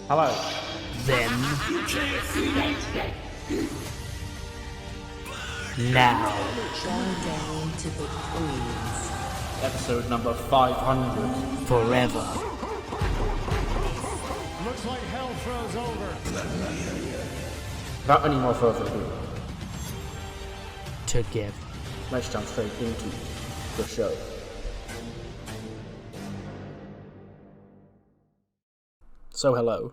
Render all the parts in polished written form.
Hello. Then. Now. Countdown to the queens. Episode number 500. Forever. Looks like hell froze over. Without any more further ado, Together. let's jump straight into the show. So hello.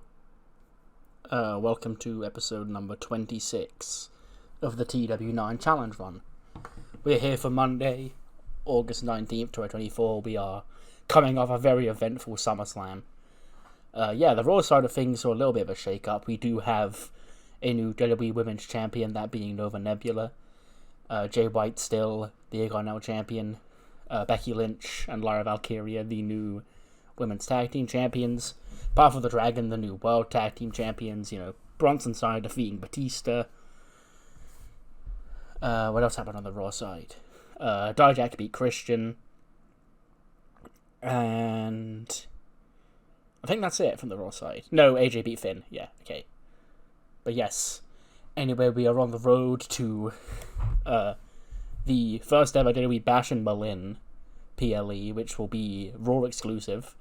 Welcome to episode number 26 of the TEW IX Challenge Run. We're here for Monday, August 19th, 2024. We are coming off a very eventful SummerSlam. The Raw side of things saw a little bit of a shake-up. We do have a new WWE Women's Champion, that being Nova Nebula. Jay White still the Intercontinental Champion. Becky Lynch and Lyra Valkyria, the new Women's Tag Team Champions. Path of the Dragon, the new World Tag Team Champions. Bronson side defeating Batista. What else happened on the Raw side? Dijak beat Christian. And I think that's it from the Raw side. No, AJ beat Finn. Yeah, okay. But yes. Anyway, we are on the road to the first ever WWE Bash in Berlin PLE, which will be Raw exclusive.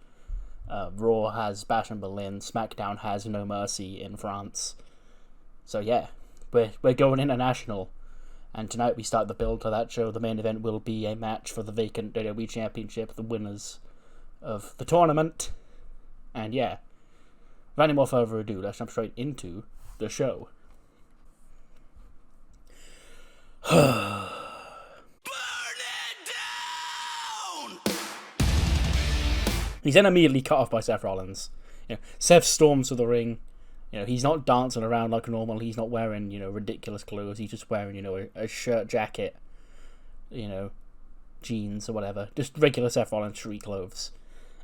Raw has Bash in Berlin, SmackDown has No Mercy in France. So yeah, we're going international. And tonight we start the build to that show. The main event will be a match for the vacant WWE Championship, the winners of the tournament. And yeah, without any more further ado, let's jump straight into the show. Burn it down! He's then immediately cut off by Seth Rollins. Seth storms to the ring. He's not dancing around like normal. He's not wearing, ridiculous clothes. He's just wearing, a shirt, jacket, jeans or whatever. Just regular Seth Rollins street clothes.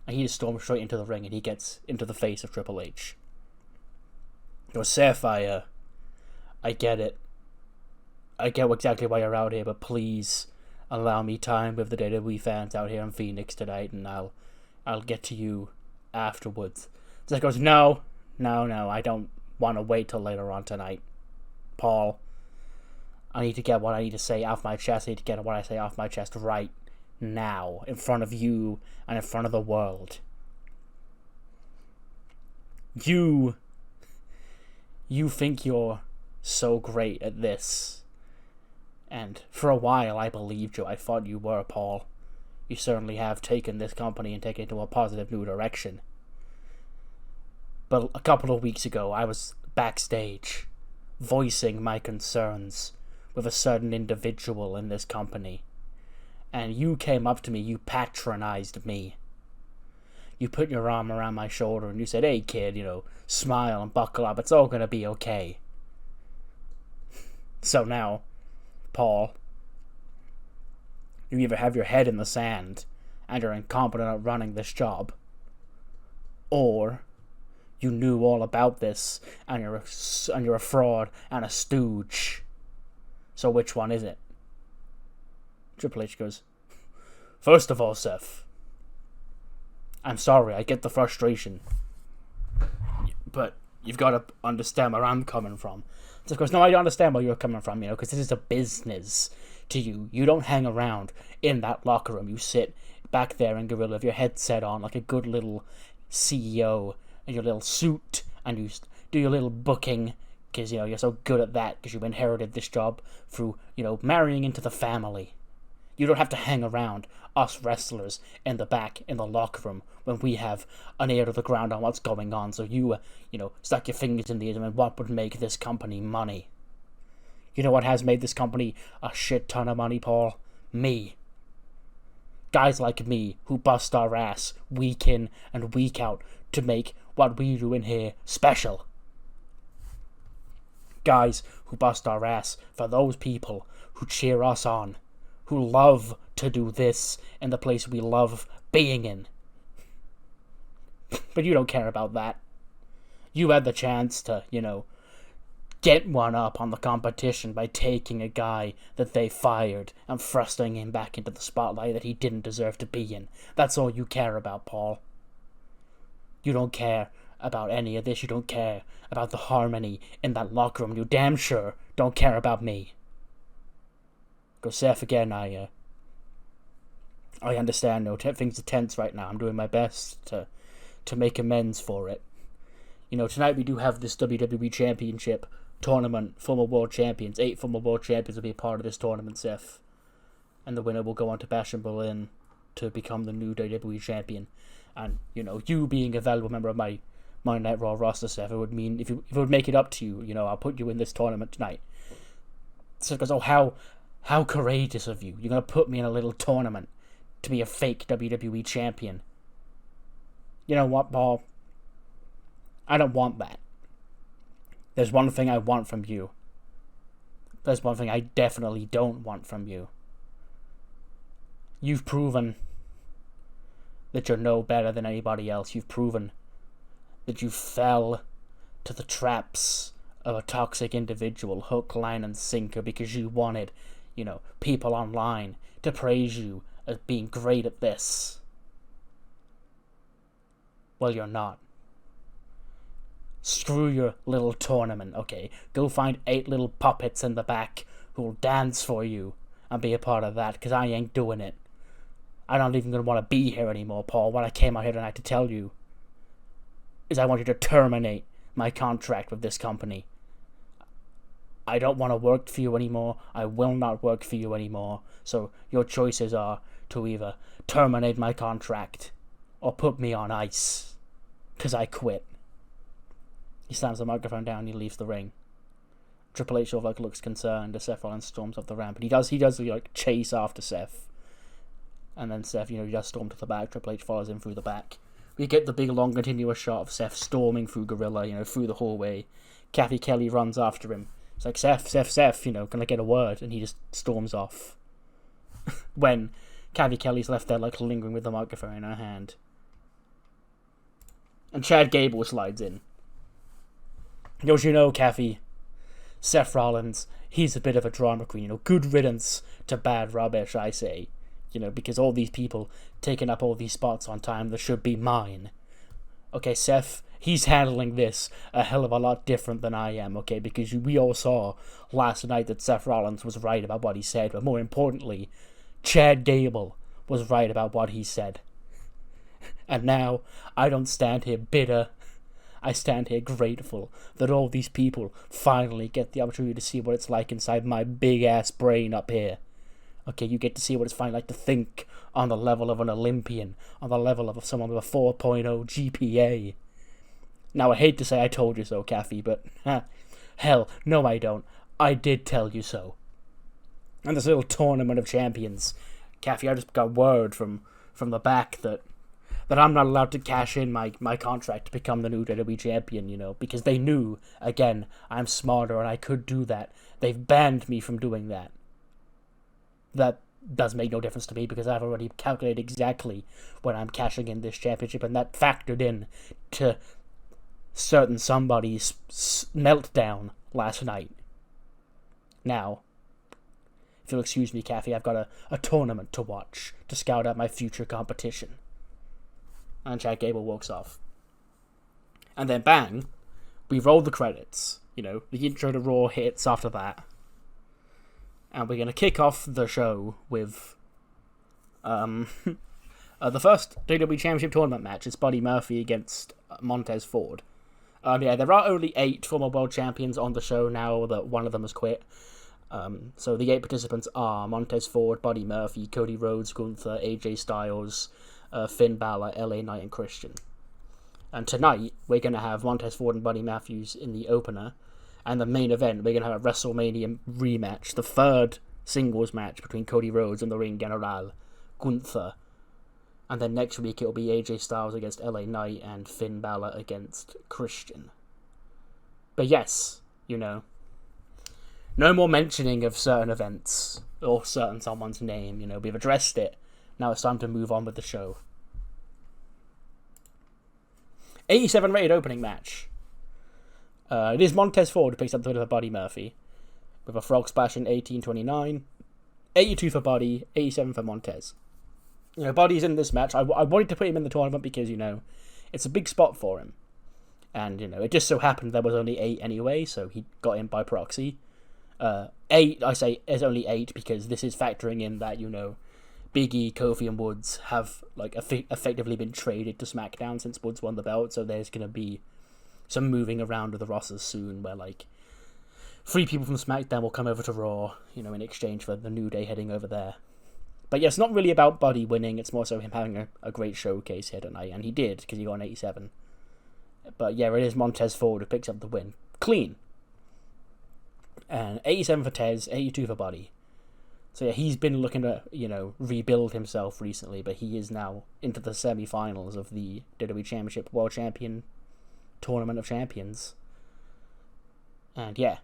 And he just storms straight into the ring and he gets into the face of Triple H. Seth, I get it. I get exactly why you're out here, but please allow me time with the WWE fans out here in Phoenix tonight, and I'll get to you afterwards. Seth goes, No, I don't want to wait till later on tonight. Paul, I need to get what I need to say off my chest. I need to get what I say off my chest right now, in front of you and in front of the world. You think you're so great at this. And for a while I believed you. I thought you were, Paul. You certainly have taken this company and taken it to a positive new direction. But a couple of weeks ago, I was backstage, voicing my concerns with a certain individual in this company. And you came up to me, you patronized me. You put your arm around my shoulder and you said, "Hey kid, smile and buckle up, it's all gonna be okay." So now, Paul, you either have your head in the sand and you're incompetent at running this job, or you knew all about this and you're a fraud and a stooge. So which one is it? Triple H goes, "First of all, Seth, I'm sorry, I get the frustration, but you've got to understand where I'm coming from." Seth goes, "No, I understand where you're coming from, because this is a business to you. You don't hang around in that locker room. You sit back there in Gorilla with your headset on like a good little CEO in your little suit, and you do your little booking because, you're so good at that because you inherited this job through, marrying into the family. You don't have to hang around us wrestlers in the back in the locker room when we have an ear to the ground on what's going on. So you, stuck your fingers in the air and what would make this company money. You know what has made this company a shit ton of money, Paul? Me. Guys like me who bust our ass week in and week out to make what we do in here special. Guys who bust our ass for those people who cheer us on, who love to do this in the place we love being in. But you don't care about that. You had the chance to, get one up on the competition by taking a guy that they fired and thrusting him back into the spotlight that he didn't deserve to be in. That's all you care about, Paul. You don't care about any of this. You don't care about the harmony in that locker room. You damn sure don't care about me. Go, Seth, again, I understand, things are tense right now. I'm doing my best to make amends for it. Tonight we do have this WWE Championship tournament, former world champions. 8 former world champions will be a part of this tournament, Seth. And the winner will go on to Bash in Berlin to become the new WWE champion. And, you being a valuable member of my Monday Night Raw roster, Seth, it would mean, if it would make it up to you, I'll put you in this tournament tonight. Seth goes, oh, how courageous of you. You're going to put me in a little tournament to be a fake WWE champion. You know what, Paul? I don't want that. There's one thing I want from you. There's one thing I definitely don't want from you. You've proven that you're no better than anybody else. You've proven that you fell to the traps of a toxic individual, hook, line, and sinker, because you wanted, people online to praise you as being great at this. Well, you're not. Screw your little tournament, okay? Go find 8 little puppets in the back who'll dance for you and be a part of that, because I ain't doing it. I'm not even going to want to be here anymore, Paul. What I came out here tonight to tell you is I want you to terminate my contract with this company. I don't want to work for you anymore. I will not work for you anymore. So your choices are to either terminate my contract or put me on ice, because I quit. He slams the microphone down and he leaves the ring. Triple H sort of looks concerned as Seth Rollins storms off the ramp, and he does chase after Seth. And then Seth, he does storm to the back. Triple H follows him through the back. We get the big long continuous shot of Seth storming through Gorilla, through the hallway. Kathy Kelly runs after him. It's like, Seth, can I get a word? And he just storms off. When Kathy Kelly's left there lingering with the microphone in her hand. And Chad Gable slides in. Don't you know, Kathy, Seth Rollins, he's a bit of a drama queen, good riddance to bad rubbish, I say. Because all these people taking up all these spots on time that should be mine. Okay, Seth, he's handling this a hell of a lot different than I am, okay? Because we all saw last night that Seth Rollins was right about what he said, but more importantly, Chad Gable was right about what he said. And now, I don't stand here bitter. I stand here grateful that all these people finally get the opportunity to see what it's like inside my big-ass brain up here. Okay, you get to see what it's like to think on the level of an Olympian, on the level of someone with a 4.0 GPA. Now, I hate to say I told you so, Kathy, but hell, no I don't. I did tell you so. And this little tournament of champions, Kathy, I just got word from the back that I'm not allowed to cash in my contract to become the new WWE champion, because they knew, again, I'm smarter and I could do that. They've banned me from doing that. That does make no difference to me because I've already calculated exactly when I'm cashing in this championship, and that factored in to certain somebody's meltdown last night. Now, if you'll excuse me, Kathy, I've got a tournament to watch to scout out my future competition. And Chad Gable walks off. And then bang, we roll the credits. The intro to Raw hits after that. And we're going to kick off the show with the first WWE Championship Tournament match. It's Buddy Murphy against Montez Ford. There are only 8 former world champions on the show now that one of them has quit. So the 8 participants are Montez Ford, Buddy Murphy, Cody Rhodes, Gunther, AJ Styles, Finn Balor, LA Knight, and Christian. And tonight, we're going to have Montez Ford and Buddy Matthews in the opener. And the main event, we're going to have a WrestleMania rematch, the 3rd singles match between Cody Rhodes and the Ring General, Gunther. And then next week it'll be AJ Styles against LA Knight and Finn Balor against Christian. But yes, no more mentioning of certain events or certain someone's name, we've addressed it. Now it's time to move on with the show. 87 rated opening match. It is Montez Ford who picks up the win over Buddy Murphy with a frog splash in 18:29. 82 for Buddy, 87 for Montez. Buddy's in this match. I wanted to put him in the tournament because, it's a big spot for him. And, it just so happened there was only 8 anyway, so he got in by proxy. 8, I say, is only 8 because this is factoring in that, Big E, Kofi, and Woods have, effectively been traded to SmackDown since Woods won the belt, so there's going to be some moving around of the rosters soon where, 3 people from SmackDown will come over to Raw, in exchange for the New Day heading over there. But yeah, it's not really about Buddy winning, it's more so him having a great showcase here tonight, and he did, because he got an 87. But yeah, it is Montez Ford who picks up the win. Clean. And 87 for Tez, 82 for Buddy. So yeah, he's been looking to, rebuild himself recently, but he is now into the semi-finals of the WWE Championship World Champion Tournament of Champions. And yeah,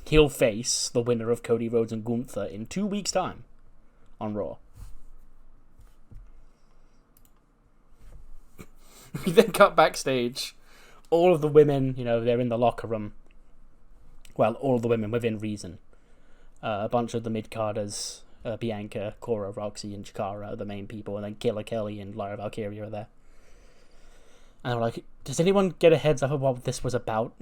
he'll face the winner of Cody Rhodes and Gunther in 2 weeks' time on Raw. We then cut backstage. All of the women, they're in the locker room. Well, all of the women within reason. A bunch of the mid-carders, Bianca, Cora, Roxy, and Chikara are the main people, and then Killer Kelly and Lyra Valkyria are there. And I'm like, does anyone get a heads up of what this was about?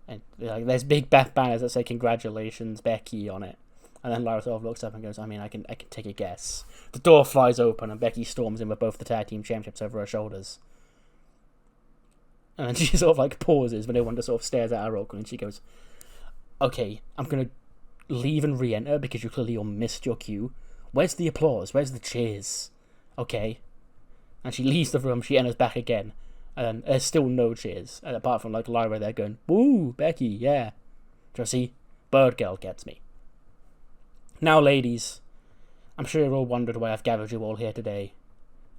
And there's big banners that say congratulations, Becky on it. And then Lyra sort of looks up and goes, I can take a guess. The door flies open and Becky storms in with both the tag team championships over her shoulders. And then she sort of pauses when everyone just sort of stares at her awkwardly, and she goes, okay, I'm going to leave and re-enter because you clearly all missed your cue. Where's the applause? Where's the cheers? Okay. And she leaves the room, she enters back again, and there's still no cheers. And apart from Lyra there going, woo, Becky, yeah. Do you see? Bird Girl gets me. Now, ladies, I'm sure you're all wondered why I've gathered you all here today.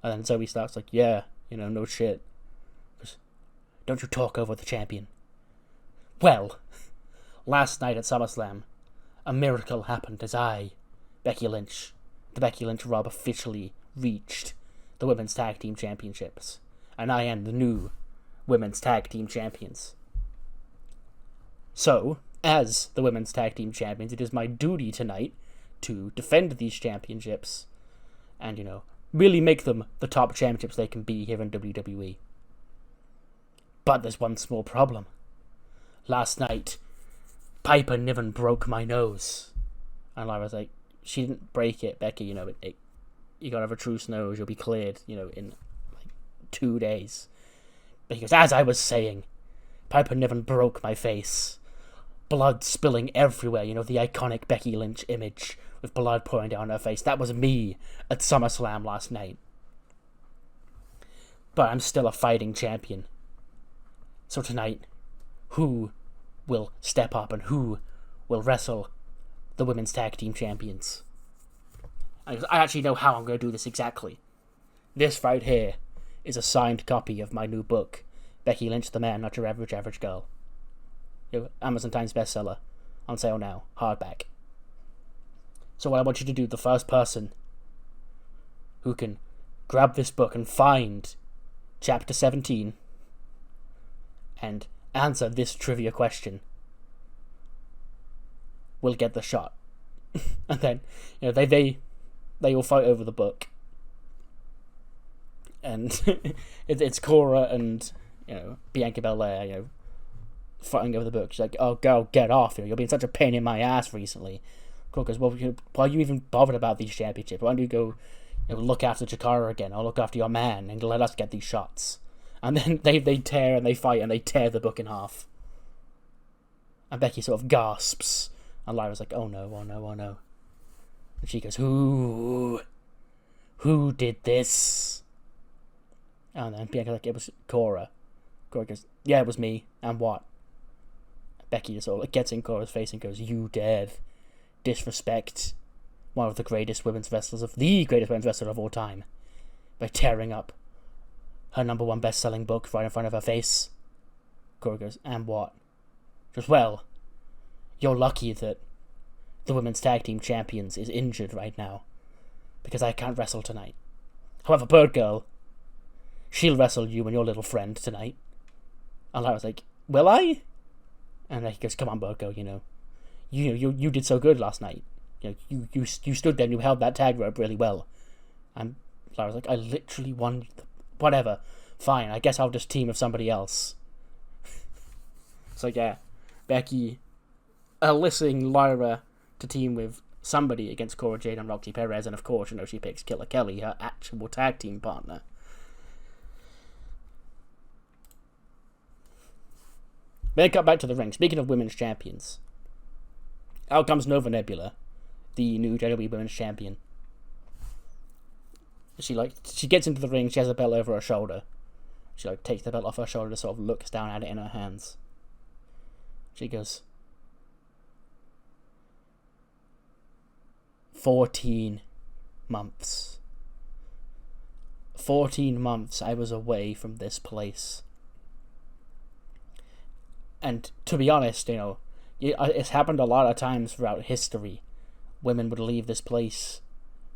And then Zoe starts yeah, no shit. Don't you talk over the champion. Well, last night at SummerSlam, a miracle happened as the Becky Lynch Rob officially reached the Women's Tag Team Championships. And I am the new Women's Tag Team Champions. So, as the Women's Tag Team Champions, it is my duty tonight to defend these championships and, really make them the top championships they can be here in WWE. But there's one small problem. Last night, Piper Niven broke my nose. And Lyra's like, she didn't break it, Becky, you gotta have a truce nose, you'll be cleared, in 2 days. But he goes, as I was saying, Piper Niven broke my face. Blood spilling everywhere, the iconic Becky Lynch image with blood pouring down her face. That was me at SummerSlam last night. But I'm still a fighting champion. So tonight, who will step up and who will wrestle the Women's Tag Team Champions? I actually know how I'm going to do this exactly. This right here is a signed copy of my new book, Becky Lynch, the Man, Not Your Average Girl. Amazon Times bestseller. On sale now. Hardback. So what I want you to do, the first person who can grab this book and find chapter 17 and answer this trivia question will get the shot. And then, they all fight over the book. And it's Cora and, Bianca Belair, fighting over the book. She's like, oh, girl, get off. You're being such a pain in my ass recently. Cora goes, well, why are you even bothered about these championships? Why don't you go look after Chikara again, or look after your man, and let us get these shots? And then they tear and they fight and they tear the book in half. And Becky sort of gasps. And Lyra's like, oh no, oh no, oh no. And she goes, who did this? And then Bianca's like, it was Cora. Cora goes, yeah, it was me. And what? Becky just sort of gets in Cora's face and goes, you dared disrespect one of the greatest women's wrestlers of all time by tearing up her number one best-selling book right in front of her face. Cora goes, and what? Just, well, you're lucky that the Women's Tag Team Champions is injured right now, because I can't wrestle tonight. However, Bird Girl, she'll wrestle you and your little friend tonight. And I was like, will I? And he goes, come on, Bird Girl, you did so good last night. You stood there and you held that tag rope really well. And Lyra's like, I literally won. Whatever. fine, I guess I'll just team with somebody else. So yeah, Becky eliciting Lyra to team with somebody against Cora Jade and Roxy Perez, and of course, she picks Killer Kelly, her actual tag team partner. Then cut back to the ring. Speaking of women's champions, out comes Nova Nebula, the new WWE Women's Champion. She gets into the ring. She has a belt over her shoulder. She takes the belt off her shoulder and sort of looks down at it in her hands. She goes, 14 months. 14 months I was away from this place. And to be honest, it's happened a lot of times throughout history. Women would leave this place,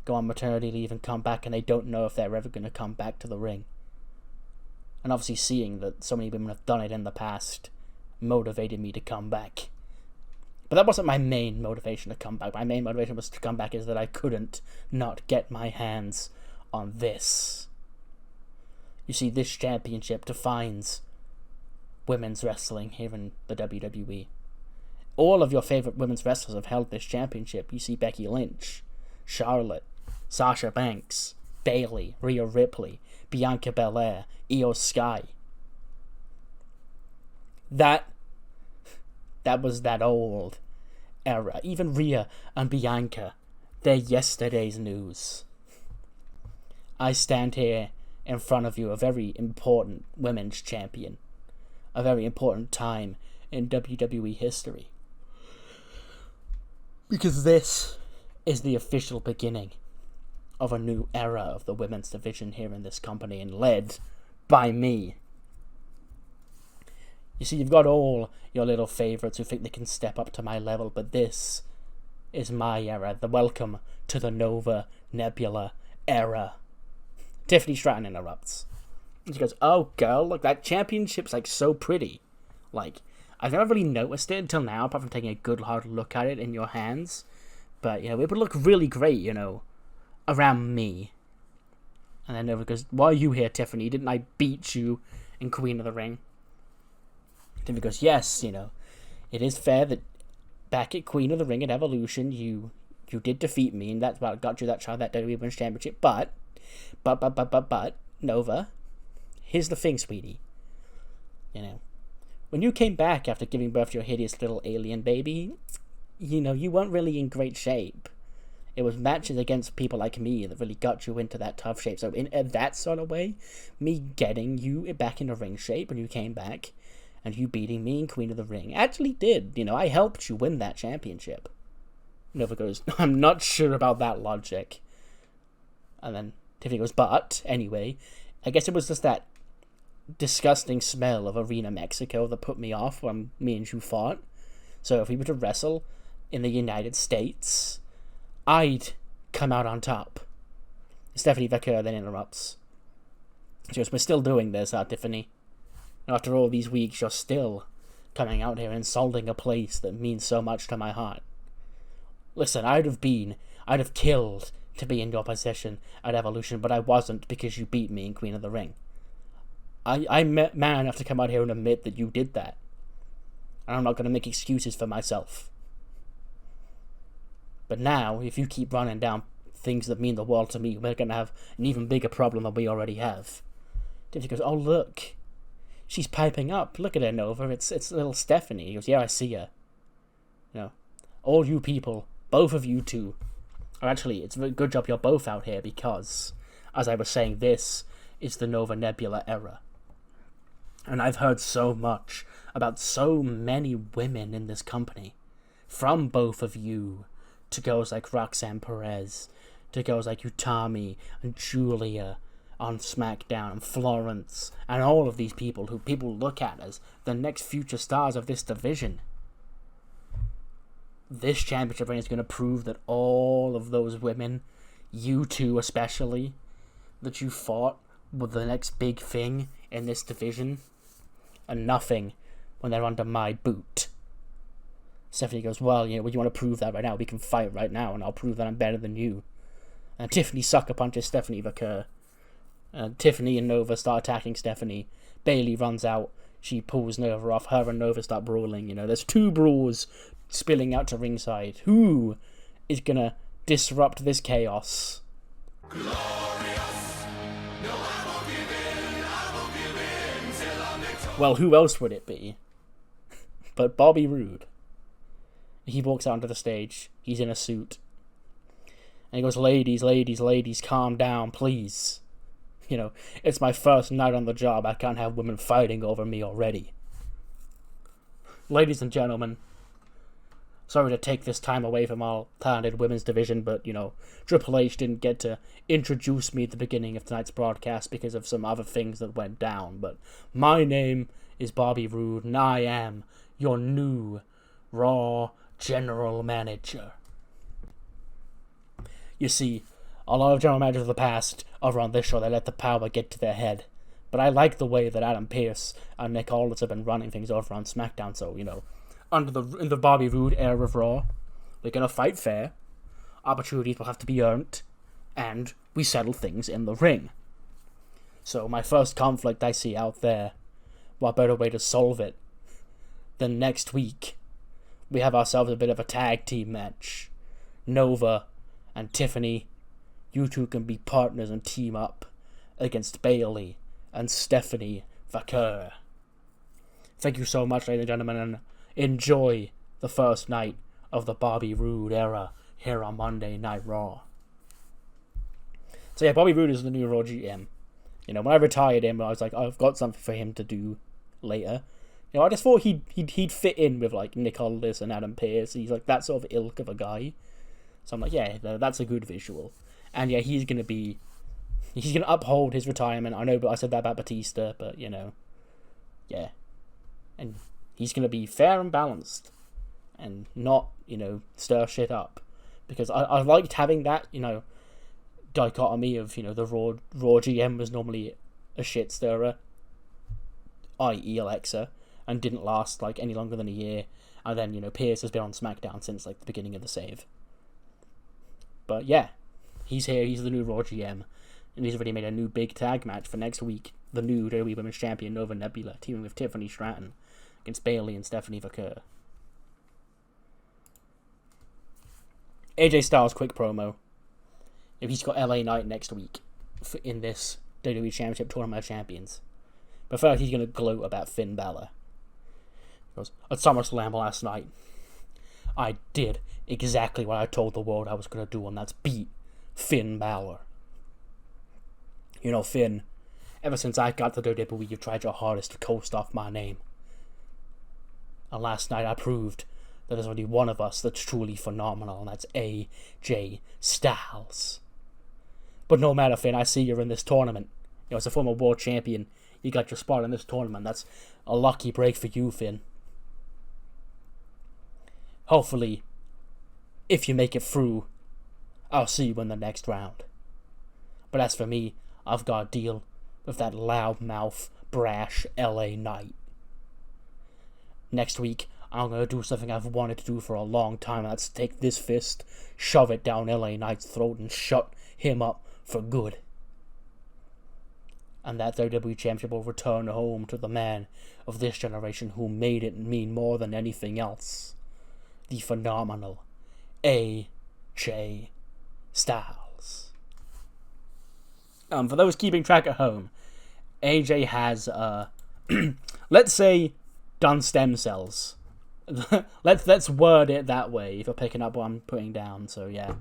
go on maternity leave, and come back, and they don't know if they're ever going to come back to the ring. And obviously seeing that so many women have done it in the past motivated me to come back. But that wasn't my main motivation to come back. My main motivation was to come back is that I couldn't not get my hands on this. You see, this championship defines women's wrestling here in the WWE. All of your favorite women's wrestlers have held this championship. You see Becky Lynch, Charlotte, Sasha Banks, Bayley, Rhea Ripley, Bianca Belair, Io Sky. That was that old era. Even Rhea and Bianca, they're yesterday's news. I stand here in front of you, a very important women's champion. A very important time in WWE history. Because this is the official beginning of a new era of the women's division here in this company, and led by me. You see, you've got all your little favourites who think they can step up to my level, but this is my era. The welcome to the Nova Nebula era. Tiffany Stratton interrupts. And she goes, "Oh, girl, look, that championship's, so pretty. I've never really noticed it until now, apart from taking a good hard look at it in your hands. But, it would look really great, around me." And then Nova goes, "Why are you here, Tiffany? Didn't I beat you in Queen of the Ring?" Tiffany goes, "Yes, it is fair that back at Queen of the Ring at Evolution, you did defeat me, and that's what got you that WWE Women's Championship. But, Nova, here's the thing, sweetie. When you came back after giving birth to your hideous little alien baby, you weren't really in great shape. It was matches against people like me that really got you into that tough shape. So in that sort of way, me getting you back into ring shape when you came back, and you beating me in Queen of the Ring actually did. I helped you win that championship." Nova goes, "I'm not sure about that logic." And then Tiffany goes, "But, anyway, I guess it was just that disgusting smell of Arena Mexico that put me off when me and you fought. So if we were to wrestle in the United States, I'd come out on top." Stephanie Vaquer then interrupts. She goes, "We're still doing this, Tiffany. After all these weeks, you're still coming out here insulting a place that means so much to my heart. Listen, I'd have killed to be in your possession at Evolution, but I wasn't because you beat me in Queen of the Ring. I'm man enough to come out here and admit that you did that. And I'm not going to make excuses for myself. But now, if you keep running down things that mean the world to me, we're going to have an even bigger problem than we already have." Tiffany goes, "Oh, look. She's piping up. Look at her, Nova. It's little Stephanie." He goes, "Yeah, I see her. All you people, both of you two, or actually, it's a good job you're both out here because, as I was saying, this is the Nova Nebula era. And I've heard so much about so many women in this company, from both of you, to girls like Roxanne Perez, to girls like Utami and Julia on SmackDown, and Florence, and all of these people who people look at as the next future stars of this division. This championship reign is going to prove that all of those women, you two especially, that you fought were the next big thing in this division, and nothing when they're under my boot." Stephanie goes, "Well, you want to prove that right now? We can fight right now, and I'll prove that I'm better than you." And Tiffany sucker punches Stephanie Vaquer. Tiffany and Nova start attacking Stephanie. Bayley runs out. She pulls Nova off. Her and Nova start brawling. There's 2 brawls spilling out to ringside. Who is gonna disrupt this chaos? Well, who else would it be but Bobby Roode? He walks out onto the stage. He's in a suit. And he goes, ladies, ladies, ladies, calm down, please. It's my first night on the job. I can't have women fighting over me already. Ladies and gentlemen, sorry to take this time away from our talented women's division, but, Triple H didn't get to introduce me at the beginning of tonight's broadcast because of some other things that went down. But my name is Bobby Roode, and I am your new Raw General Manager. You see, a lot of general managers of the past over on this show, they let the power get to their head. But I like the way that Adam Pearce and Nick Aldis have been running things over on SmackDown. So, in the Bobby Roode era of Raw, we're going to fight fair. Opportunities will have to be earned. And we settle things in the ring. So my first conflict I see out there, what better way to solve it than next week? We have ourselves a bit of a tag team match. Nova and Tiffany, you two can be partners and team up against Bayley and Stephanie Vaquer. Thank you so much, ladies and gentlemen, and enjoy the first night of the Bobby Roode era here on Monday Night Raw. So yeah, Bobby Roode is the new Raw GM. When I retired him, I was like, I've got something for him to do later. I just thought he'd fit in with like Nick Aldis and Adam Pearce. He's like that sort of ilk of a guy. So I'm like, yeah, that's a good visual. And yeah, he's gonna uphold his retirement. I know, but I said that about Batista, but yeah, and he's gonna be fair and balanced, and not stir shit up, because I liked having that dichotomy of the Raw GM was normally a shit stirrer, i.e. Alexa, and didn't last like any longer than a year, and then Pearce has been on SmackDown since like the beginning of the save. But yeah, he's here, he's the new Raw GM, and he's already made a new big tag match for next week. The new WWE Women's Champion Nova Nebula teaming with Tiffany Stratton against Bayley and Stephanie Vaquer. AJ Styles quick promo. He's got LA Knight next week in this WWE Championship Tournament of Champions. But first, he's going to gloat about Finn Balor. He goes, at SummerSlam last night, I did exactly what I told the world I was going to do, and that's beat Finn Balor. Finn, ever since I got to WWE, you've tried your hardest to coast off my name. And last night I proved that there's only one of us that's truly phenomenal, and that's AJ Styles. But no matter, Finn, I see you're in this tournament. As a former world champion, you got your spot in this tournament. That's a lucky break for you, Finn. Hopefully, if you make it through, I'll see you in the next round. But as for me, I've got to deal with that loudmouth, brash LA Knight. Next week, I'm going to do something I've wanted to do for a long time. That's take this fist, shove it down LA Knight's throat, and shut him up for good. And that WWE Championship will return home to the man of this generation who made it mean more than anything else. The phenomenal AJ Styles. For those keeping track at home, AJ has, let's say, done stem cells. let's word it that way if you're picking up what I'm putting down, so yeah.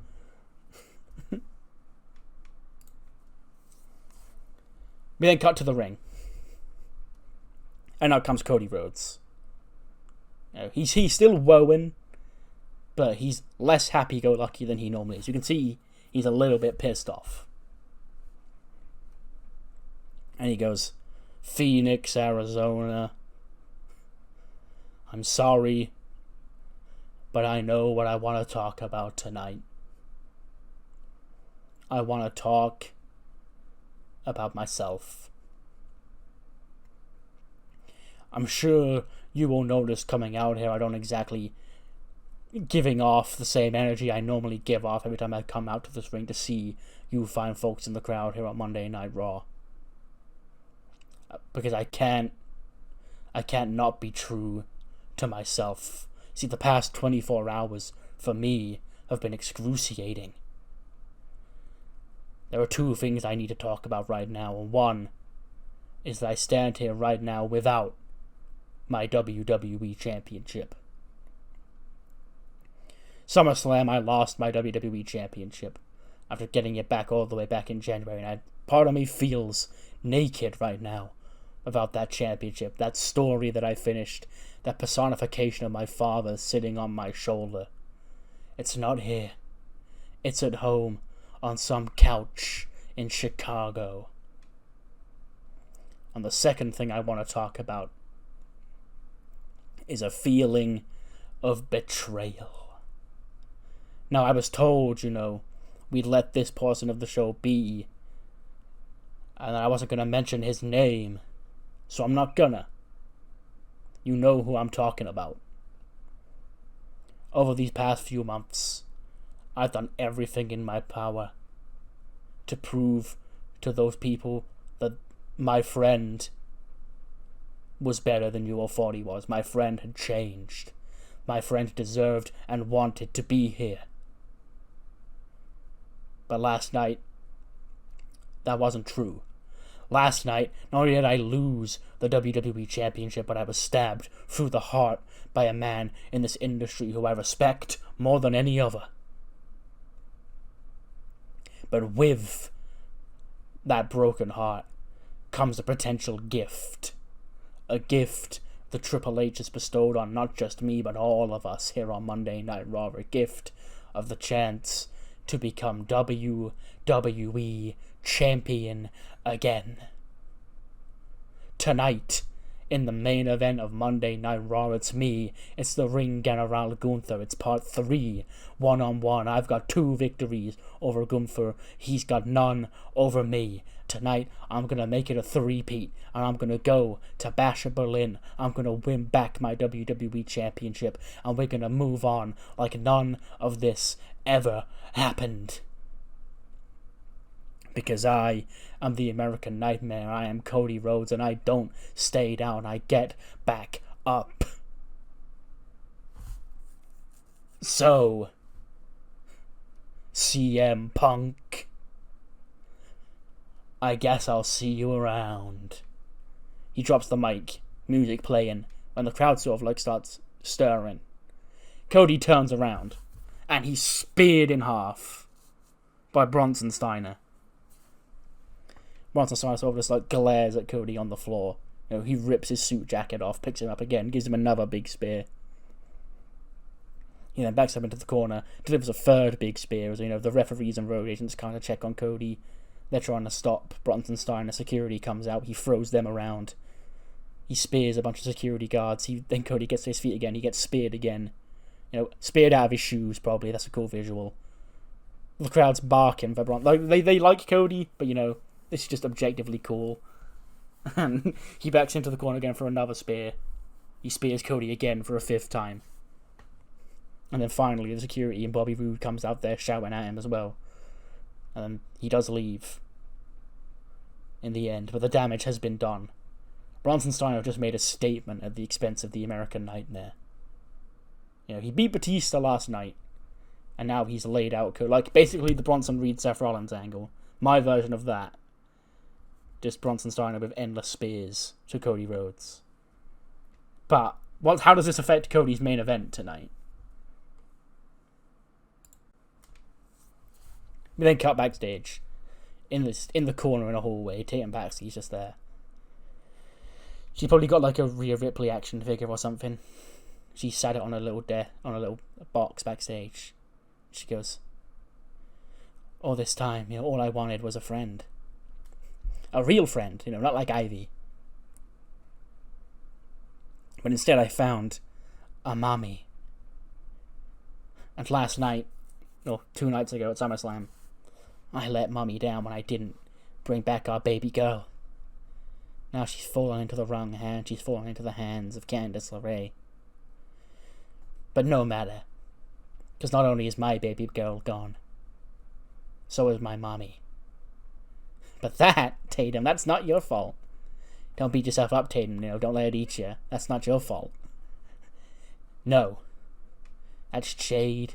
We then cut to the ring. And out comes Cody Rhodes. He's still woeing, but he's less happy-go-lucky than he normally is. You can see he's a little bit pissed off. And he goes, Phoenix, Arizona. I'm sorry, but I know what I want to talk about tonight. I want to talk about myself. I'm sure you will notice coming out here I don't exactly giving off the same energy I normally give off every time I come out to this ring to see you fine folks in the crowd here on Monday Night Raw. Because I can't not be true to myself. See, the past 24 hours, for me, have been excruciating. There are two things I need to talk about right now, and one is that I stand here right now without my WWE Championship. SummerSlam, I lost my WWE Championship after getting it back all the way back in January, and part of me feels naked right now about that championship, that story that I finished, that personification of my father sitting on my shoulder. It's not here. It's at home, on some couch in Chicago. And the second thing I want to talk about is a feeling of betrayal. Now, I was told, we'd let this portion of the show be, and I wasn't going to mention his name, so I'm not gonna. You know who I'm talking about. Over these past few months, I've done everything in my power to prove to those people that my friend was better than you all thought he was. My friend had changed. My friend deserved and wanted to be here. But last night, that wasn't true. Last night, not only did I lose the WWE Championship, but I was stabbed through the heart by a man in this industry who I respect more than any other. But with that broken heart comes a potential gift. A gift the Triple H has bestowed on not just me, but all of us here on Monday Night Raw. A gift of the chance to become WWE Champion again. Tonight, in the main event of Monday Night Raw, it's me. It's the Ring General Gunther. It's part 3, 1-on-1. I've got 2 victories over Gunther. He's got none over me. Tonight, I'm going to make it a 3-peat, and I'm going to go to Bash at Berlin. I'm going to win back my WWE Championship, and we're going to move on like none of this ever happened. Because I am the American Nightmare. I am Cody Rhodes, and I don't stay down. I get back up. So, CM Punk, I guess I'll see you around. He drops the mic, music playing, and the crowd sort of starts stirring. Cody turns around, and he's speared in half by Bronson Steiner. Bronson Steiner sort of just glares at Cody on the floor. He rips his suit jacket off, picks him up again, gives him another big spear. He then backs up into the corner, delivers a third big spear as the referees and road agents kind of check on Cody. They're trying to stop Bronson Steiner. Security comes out. He throws them around. He spears a bunch of security guards. Then Cody gets to his feet again. He gets speared again. Speared out of his shoes, probably. That's a cool visual. The crowd's barking for Bronson. They like Cody, but this is just objectively cool. And he backs into the corner again for another spear. He spears Cody again for a 5th time. And then finally, the security and Bobby Roode comes out there shouting at him as well. And then he does leave in the end, but the damage has been done. Bronson Steiner just made a statement at the expense of the American Nightmare. He beat Batista last night, and now he's laid out basically the Bronson Reed Seth Rollins angle. My version of that. Just Bronson Steiner with endless spears to Cody Rhodes. But how does this affect Cody's main event tonight? We then cut backstage. In the corner in a hallway, Tatum Paxley's just there. She's probably got a Rhea Ripley action figure or something. She sat it on a little box backstage. She goes, all this time, all I wanted was a friend. A real friend, not like Ivy. But instead I found a mommy. And last night, 2 nights ago at SummerSlam, I let Mommy down when I didn't bring back our baby girl. Now she's fallen into the wrong hand. She's fallen into the hands of Candice LeRae. But no matter. Because not only is my baby girl gone, so is my mommy. But that, Tatum, that's not your fault. Don't beat yourself up, Tatum. Don't let it eat you. That's not your fault. No. That's Jade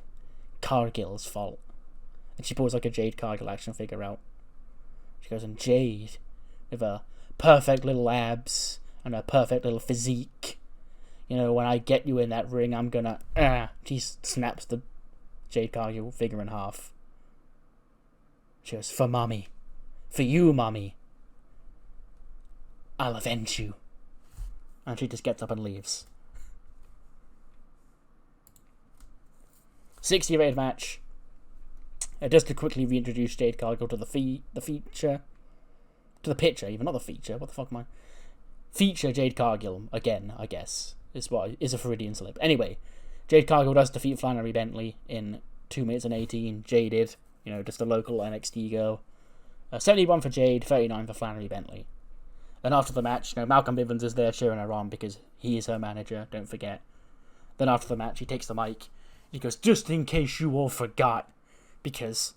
Cargill's fault. And she pulls like a Jade Cargill action figure out. She goes, and Jade, with her perfect little abs and her perfect little physique, when I get you in that ring, I'm gonna... She snaps the Jade Cargill figure in half. She goes, for mommy. For you, mommy. I'll avenge you. And she just gets up and leaves. 60-rated match. Just to quickly reintroduce Jade Cargill to the feature. To the picture, even, not the feature. What the fuck am I? Feature Jade Cargill, again, I guess. Is a Floridian slip. Anyway, Jade Cargill does defeat Flannery Bentley in 2 minutes and 18. Jaded, just a local NXT girl. 71 for Jade, 39 for Flannery Bentley. Then after the match, Malcolm Bivens is there cheering her on because he is her manager, don't forget. Then after the match, he takes the mic. He goes, just in case you all forgot, because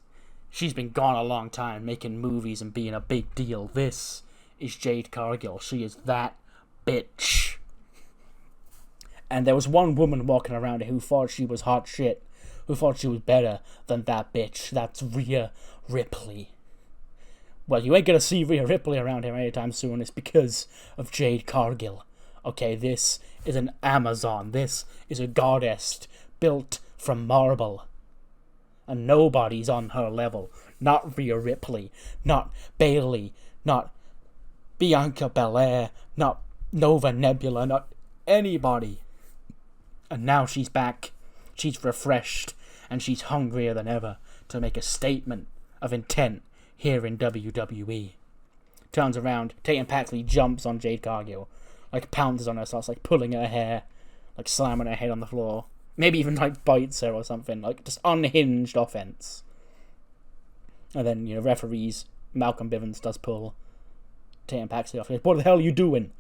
she's been gone a long time, making movies and being a big deal. This is Jade Cargill. She is that bitch. And there was one woman walking around who thought she was hot shit, who thought she was better than that bitch. That's Rhea Ripley. Well, you ain't gonna see Rhea Ripley around here anytime soon. It's because of Jade Cargill. Okay, this is an Amazon. This is a goddess built from marble. And nobody's on her level. Not Rhea Ripley. Not Bayley. Not Bianca Belair. Not Nova Nebula. Not anybody. And now she's back. She's refreshed. And she's hungrier than ever to make a statement of intent here in WWE. Turns around, Tatum Paxley jumps on Jade Cargill, pounces on her, starts pulling her hair, slamming her head on the floor, maybe even bites her or something, just unhinged offense. And then referees Malcolm Bivens does pull Tatum Paxley off. He goes, what the hell are you doing?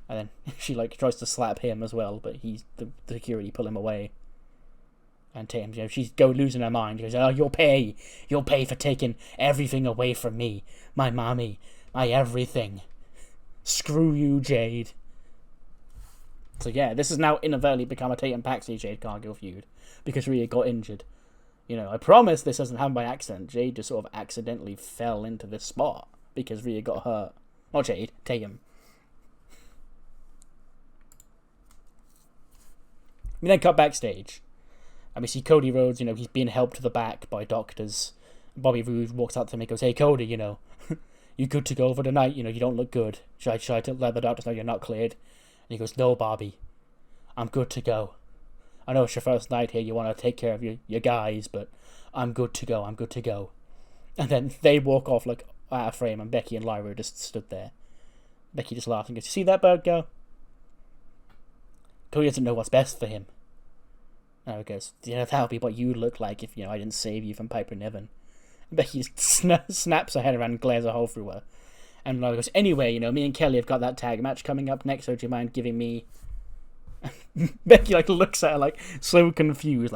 And then she tries to slap him as well, but the security pull him away. And Tatum, she's losing her mind. She goes, oh, you'll pay for taking everything away from me. My mommy, my everything. Screw you, Jade. So yeah, this has now inadvertently become a Tatum Paxley Jade Cargill feud. Because Rhea got injured. I promise this doesn't happen by accident. Jade just sort of accidentally fell into this spot. Because Rhea got hurt. Not Jade, Tatum. We then cut backstage. And we see Cody Rhodes, he's being helped to the back by doctors. Bobby Roode walks out to him and goes, hey, Cody, you good to go for the night? You don't look good. Should I let the doctors know you're not cleared? And he goes, no, Bobby. I'm good to go. I know it's your first night here. You want to take care of your guys, but I'm good to go. I'm good to go. And then they walk off out of frame, and Becky and Lyra just stood there. Becky just laughed and goes, you see that bird go? Cody doesn't know what's best for him. And he goes, that'll be what you'd look like if, I didn't save you from Piper Niven. And Becky just snaps her head around and glares a hole through her. And Lyra goes, anyway, me and Kelly have got that tag match coming up next, so do you mind giving me... Becky, looks at her, so confused,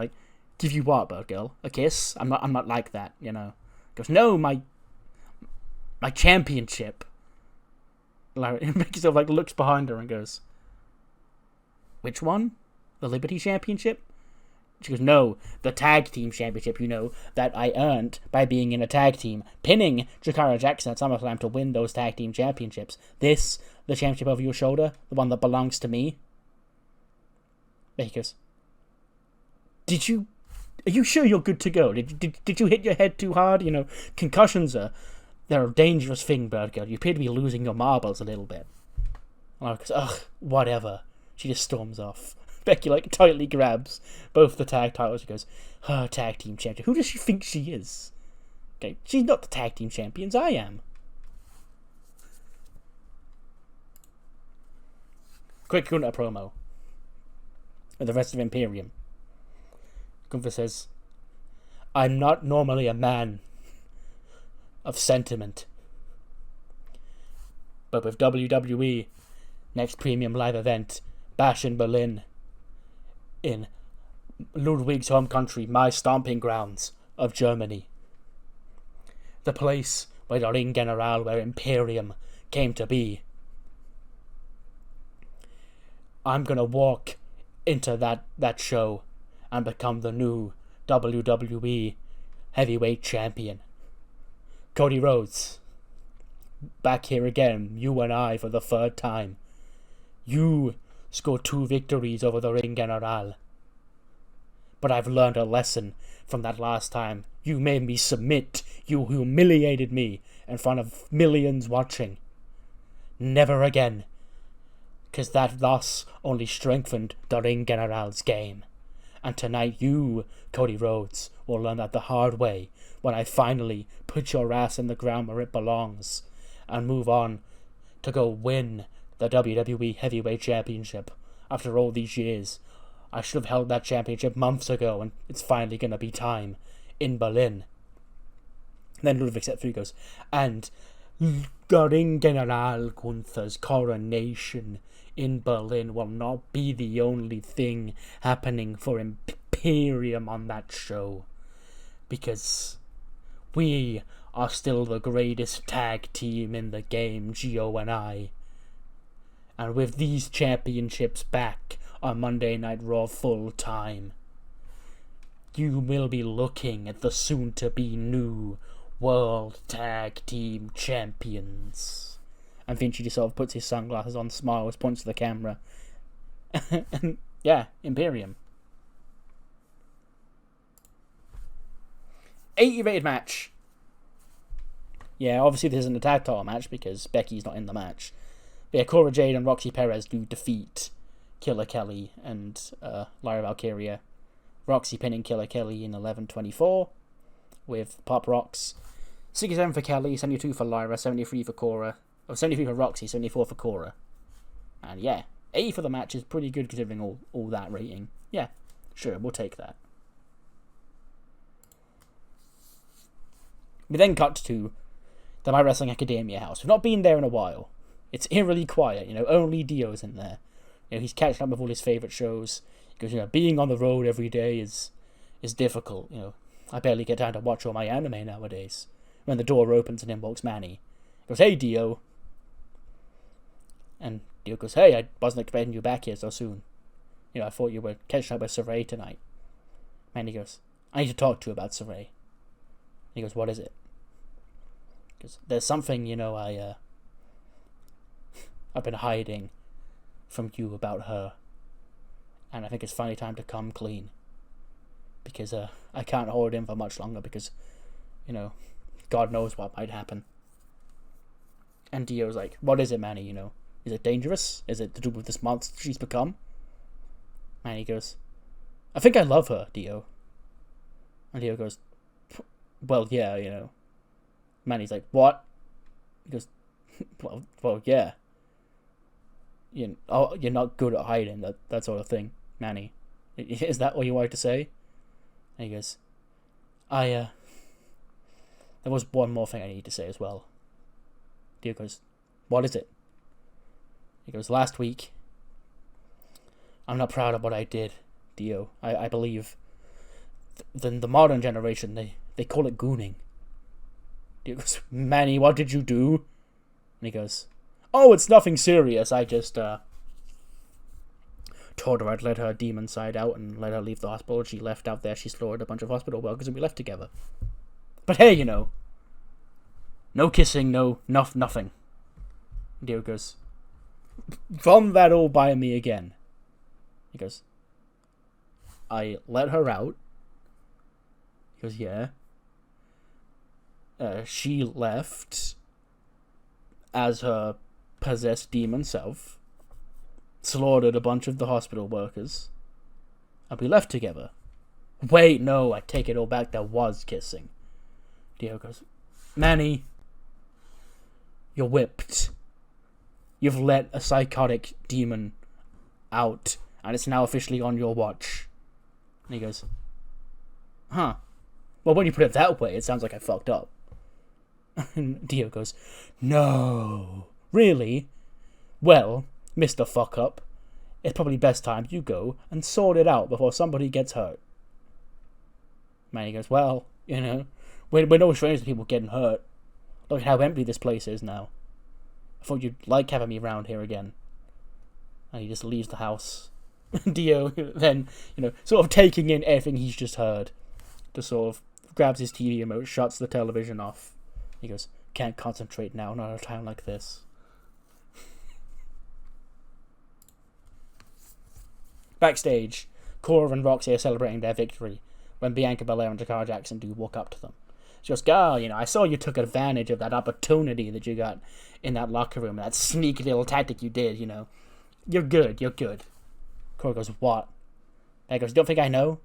give you what, bird girl? A kiss? I'm not like that, Goes, no, my championship. Lyra, Becky sort of, looks behind her and goes, which one? The Liberty Championship? She goes, no, the tag team championship, that I earned by being in a tag team, pinning Jakara Jackson at SummerSlam to win those tag team championships. This, the championship over your shoulder, the one that belongs to me. Becky goes, are you sure you're good to go? Did you hit your head too hard? Concussions they're a dangerous thing, bird girl. You appear to be losing your marbles a little bit. And I goes, ugh, whatever. She just storms off. Becky tightly grabs both the tag titles. She goes, her tag team champion. Who does she think she is? Okay, she's not the tag team champions. I am. Quick Gunther promo with the rest of Imperium. Gunther says, I'm not normally a man of sentiment, but with WWE next premium live event, Bash in Berlin, in Ludwig's home country, my stomping grounds of Germany. The place where the Ring General, where Imperium came to be. I'm gonna walk into that show and become the new WWE Heavyweight Champion. Cody Rhodes, back here again, you and I for the third time. You scored 2 victories over the Ring General. But I've learned a lesson from that last time. You made me submit. You humiliated me in front of millions watching. Never again. 'Cause that loss only strengthened the Ring General's game. And tonight you, Cody Rhodes, will learn that the hard way when I finally put your ass in the ground where it belongs and move on to go win the WWE Heavyweight Championship. After all these years, I should have held that championship months ago, and it's finally gonna be time in Berlin. And then Ludwig steps through, goes, and the Ring General Gunther's coronation in Berlin will not be the only thing happening for Imperium on that show, because we are still the greatest tag team in the game, Gio and I. And with these championships back on Monday Night Raw full time, you will be looking at the soon-to-be new World Tag Team Champions. And Vinci just sort of puts his sunglasses on, smiles, points to the camera. And yeah, Imperium. 80 rated match. Yeah, obviously this isn't a tag title match because Becky's not in the match. But yeah, Cora Jade and Roxy Perez do defeat Killer Kelly and Lyra Valkyria. Roxy pinning Killer Kelly in 11:24 with Pop Rocks. 67 for Kelly, 72 for Lyra, 73 for Cora. 73 for Roxy, 74 for Cora. And yeah, 80 for the match is pretty good considering all that rating. Yeah, sure, we'll take that. We then cut to the My Wrestling Academia house. We've not been there in a while. It's eerily quiet, only Dio's in there. He's catching up with all his favourite shows. He goes, being on the road every day is difficult, I barely get time to watch all my anime nowadays. When the door opens and in walks Manny. He goes, hey Dio. And Dio goes, hey, I wasn't expecting you back here so soon. I thought you were catching up with Saray tonight. Manny goes, I need to talk to you about Saray. He goes, what is it? Because there's something, I've been hiding from you about her. And I think it's finally time to come clean. Because I can't hold in for much longer because, God knows what might happen. And Dio's like, what is it, Manny, Is it dangerous? Is it to do with this monster she's become? Manny goes, I think I love her, Dio. And Dio goes, well, yeah, Manny's like, what? He goes, well, yeah. You're not good at hiding, that sort of thing, Manny. Is that what you wanted to say? And he goes, there was one more thing I need to say as well. Dio goes, what is it? He goes, last week, I'm not proud of what I did, Dio. I believe the modern generation, they call it gooning. Dio goes, Manny, what did you do? And he goes, oh, it's nothing serious. I just told her I'd let her demon side out and let her leave the hospital. She left out there. She slaughtered a bunch of hospital workers and we left together. But hey, no kissing, nothing. Dio goes, run that all by me again. He goes, I let her out. He goes, yeah. She left as her possessed demon self, slaughtered a bunch of the hospital workers, and we left together. Wait, no, I take it all back, there was kissing. Dio goes, Manny, you're whipped. You've let a psychotic demon out, and it's now officially on your watch. And he goes, huh. Well, when you put it that way, it sounds like I fucked up. And Dio goes, no. Really? Well, Mr. Fuck Up, it's probably best time you go and sort it out before somebody gets hurt. Manny goes, well, we're no strangers to people getting hurt. Look at how empty this place is now. I thought you'd like having me around here again. And he just leaves the house. Dio then, sort of taking in everything he's just heard, just sort of grabs his TV remote, shuts the television off. He goes, "Can't concentrate now, not at a time like this." Backstage, Cora and Roxy are celebrating their victory when Bianca Belair and Jakara Jackson do walk up to them. She goes, "Girl, I saw you took advantage of that opportunity that you got in that locker room, that sneaky little tactic you did, You're good, you're good." Cora goes, "What?" Becky goes, "Don't think I know?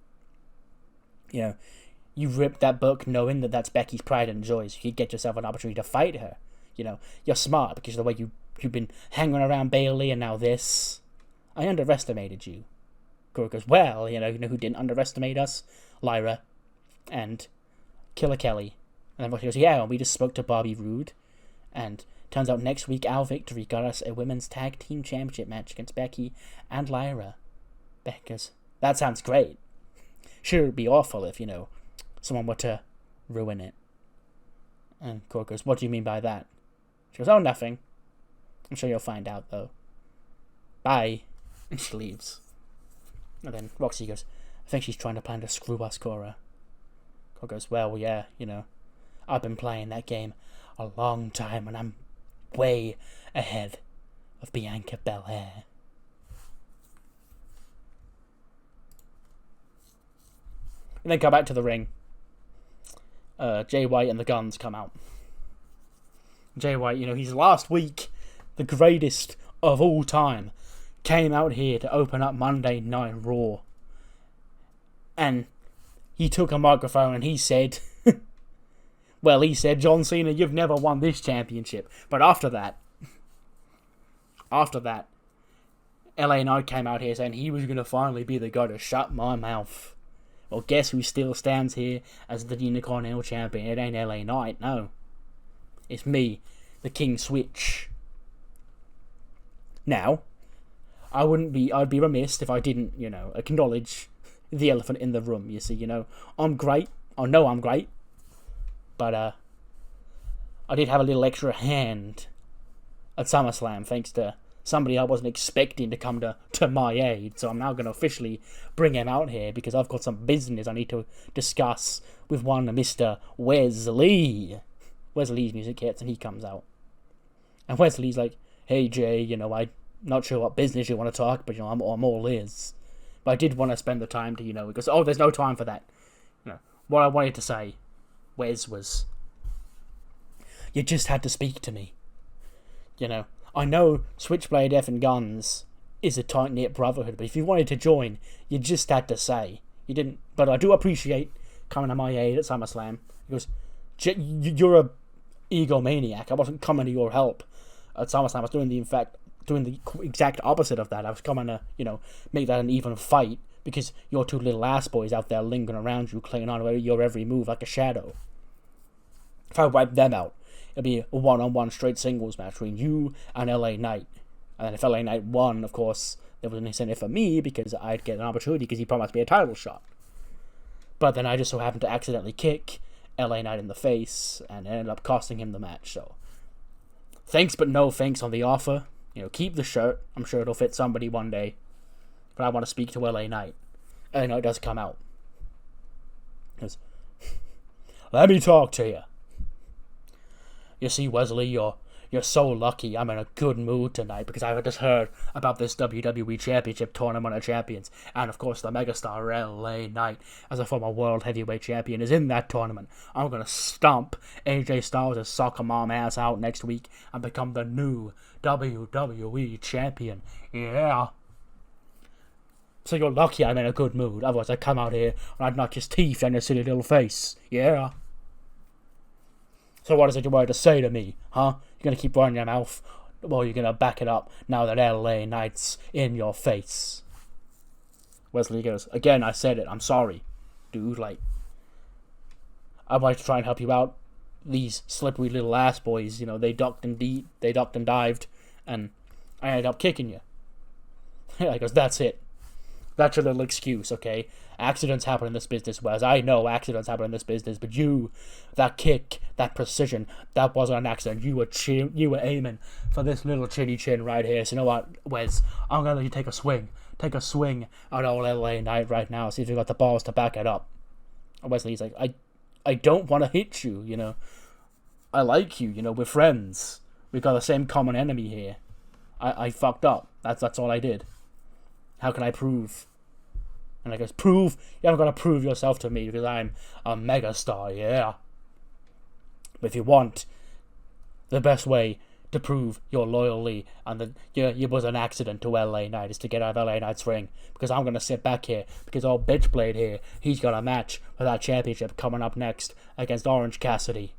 You ripped that book knowing that that's Becky's pride and joy, so you get yourself an opportunity to fight her. You're smart because of the way you've been hanging around Bayley and now this. I underestimated you." Cora goes, "Well, you know who didn't underestimate us? Lyra and Killer Kelly." And then Roxy goes, "Yeah, we just spoke to Bobby Roode, and turns out next week our victory got us a women's tag team championship match against Becky and Lyra." Becky goes, "That sounds great. Sure, it'd be awful if, someone were to ruin it." And Cora goes, "What do you mean by that?" She goes, "Oh, nothing. I'm sure you'll find out, though. Bye." And she leaves. And then Roxy goes, "I think she's trying to plan to screw us, Cora." Cora goes, "Well, yeah, I've been playing that game a long time, and I'm way ahead of Bianca Belair." And then come back to the ring. Jay White and the Guns come out. Jay White, he's last week, the greatest of all time, came out here to open up Monday Night Raw. And he took a microphone and he said, "John Cena, you've never won this championship." But after that, LA Knight came out here saying he was going to finally be the guy to shut my mouth. Well, guess who still stands here as the Intercontinental Champion? It ain't LA Knight, no. It's me, the King Switch. Now, I'd be remiss if I didn't, acknowledge the elephant in the room. You see, I'm great. I know I'm great. But, I did have a little extra hand at SummerSlam, thanks to somebody I wasn't expecting to come to my aid. So I'm now going to officially bring him out here because I've got some business I need to discuss with one Mr. Wes Lee. Wes Lee's music hits and he comes out. And Wes Lee's like, "Hey Jay, I'm not sure what business you want to talk, but I'm all ears. But I did want to spend the time to, because, oh, there's no time for that. What I wanted to say, Wes, was, you just had to speak to me. I know Switchblade F and Guns is a tight-knit brotherhood, but if you wanted to join, you just had to say. You didn't, but I do appreciate coming to my aid at SummerSlam." He goes, "You're a egomaniac. I wasn't coming to your help at SummerSlam. I was doing the exact opposite of that. I was coming to, make that an even fight because your two little ass boys out there lingering around you, clinging on to your every move like a shadow. If I wipe them out, it'll be a one-on-one straight singles match between you and LA Knight. And then if LA Knight won, of course, there was an incentive for me because I'd get an opportunity because he promised me a title shot. But then I just so happened to accidentally kick LA Knight in the face and it ended up costing him the match. So, thanks but no thanks on the offer. Keep the shirt. I'm sure it'll fit somebody one day. But I want to speak to LA Knight. LA Knight does come out. He goes, "Let me talk to you. You see, Wesley, you're so lucky I'm in a good mood tonight because I've just heard about this WWE Championship Tournament of Champions. And, of course, the megastar LA Knight, as a former World Heavyweight Champion, is in that tournament. I'm going to stomp AJ Styles' soccer mom ass out next week and become the new WWE Champion. Yeah. So you're lucky I'm in a good mood. Otherwise I'd come out here and I'd knock his teeth in your silly little face. Yeah. So what is it you wanted to say to me, huh? You're going to keep running your mouth? Or you're going to back it up now that LA Knight's in your face?" Wesley goes, "Again, I said it. I'm sorry, dude. I'd like to try and help you out. These slippery little ass boys, they ducked and dived, and I ended up kicking you." He goes, "That's it. That's your little excuse, okay? Accidents happen in this business, Wes. I know accidents happen in this business, but that kick, that precision, that wasn't an accident. You were aiming for this little chinny chin right here. So you know what, Wes? I'm gonna let you take a swing. Take a swing at old LA Knight right now. See if you got the balls to back it up. And Wesley's like, I don't want to hit you, you know. I like you, you know. We're friends. We've got the same common enemy here. I fucked up. That's all I did. How can I prove? And I goes, prove? You haven't got to prove yourself to me because I'm a megastar, yeah. But if you want, the best way to prove you're loyally and that it was an accident to LA Knight is to get out of LA Knight's ring. Because I'm going to sit back here because old Bitchblade here, he's got a match for that championship coming up next against Orange Cassidy.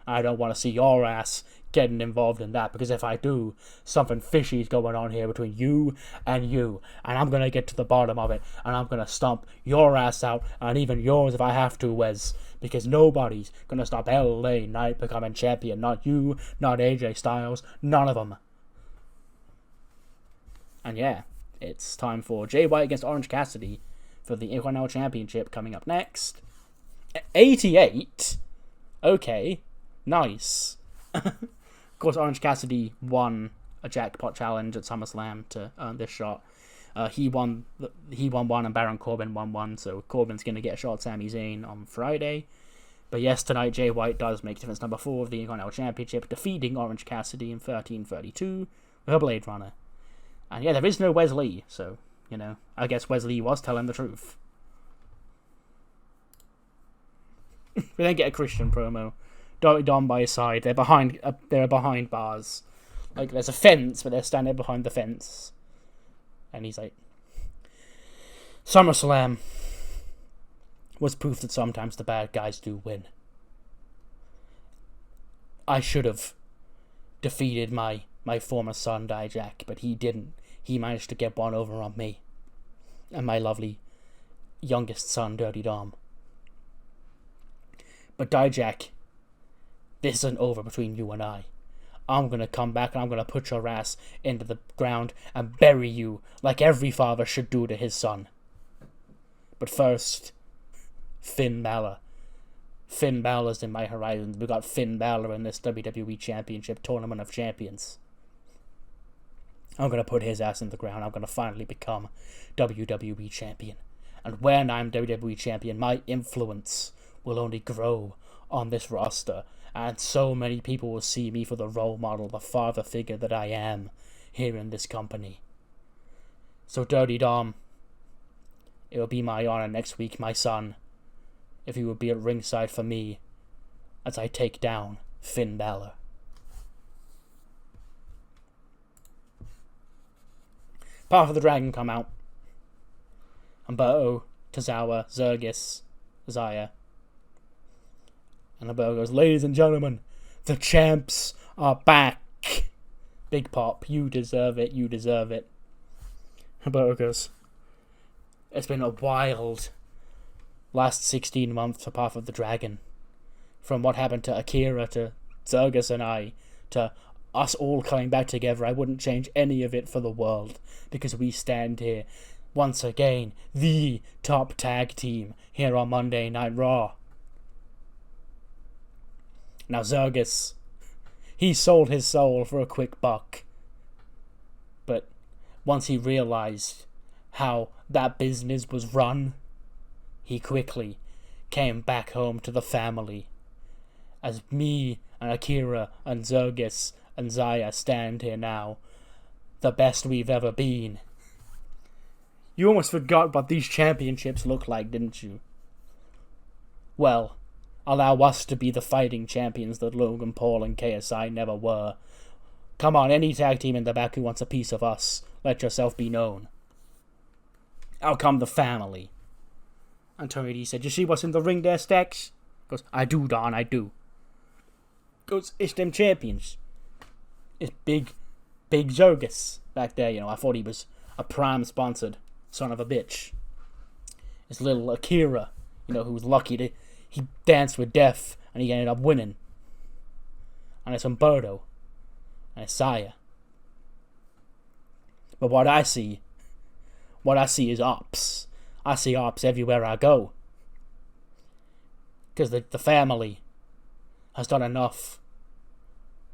I don't want to see your ass getting involved in that, because if I do, something fishy is going on here between you, and I'm going to get to the bottom of it, and I'm going to stomp your ass out, and even yours if I have to, Wes, because nobody's going to stop LA Knight becoming champion, not you, not AJ Styles, none of them. And yeah, it's time for Jay White against Orange Cassidy for the Intercontinental Championship coming up next. 88? Okay, nice. Of course, Orange Cassidy won a jackpot challenge at SummerSlam to earn this shot. He won one, and Baron Corbin won one, so Corbin's going to get a shot at Sami Zayn on Friday. But yes, tonight Jay White does make defense number 4 of the Intercontinental Championship, defeating Orange Cassidy in 13:32 with a Blade Runner. And yeah, there is no Wes Lee, so, you know, I guess Wes Lee was telling the truth. We then get a Christian promo. Dom by his side. They're behind bars. Like, there's a fence, but they're standing behind the fence. And he's like, SummerSlam was proof that sometimes the bad guys do win. I should have defeated my former son, Dijak, but he didn't. He managed to get one over on me. And my lovely youngest son, Dirty Dom. But Dijak, this isn't over between you and I. I'm going to come back and I'm going to put your ass into the ground and bury you like every father should do to his son. But first, Finn Balor. Finn Balor's in my horizons. We got Finn Balor in this WWE Championship Tournament of Champions. I'm going to put his ass in the ground. I'm going to finally become WWE Champion. And when I'm WWE Champion, my influence will only grow on this roster. And so many people will see me for the role model, the father figure that I am here in this company. So Dirty Dom, it will be my honor next week, my son, if you would be at ringside for me as I take down Finn Balor. Path of the Dragon come out. Humberto, Tozawa, Zergis, Zaya. And Humberto goes, ladies and gentlemen, the champs are back. Big pop, you deserve it, you deserve it. Humberto goes, it's been a wild last 16 months for Path of the Dragon. From what happened to Akira, to Zergis and I, to us all coming back together, I wouldn't change any of it for the world. Because we stand here, once again, the top tag team here on Monday Night Raw. Now Zergis, he sold his soul for a quick buck. But once he realized how that business was run, he quickly came back home to the family. As me and Akira and Zergis and Zaya stand here now, the best we've ever been. You almost forgot what these championships look like, didn't you? Well, allow us to be the fighting champions that Logan Paul and KSI never were. Come on, any tag team in the back who wants a piece of us, let yourself be known. Out come the family. And Tony D said, you see what's in the ring there, Stacks? Goes, I do, Don, I do. Goes, it's them champions. It's big Zergis back there, you know. I thought he was a prime sponsored son of a bitch. It's little Akira, you know, who was lucky to... He danced with death, and he ended up winning. And it's Humberto. And it's Saya. But what I see what I see is ops. I see ops everywhere I go. Because the family has done enough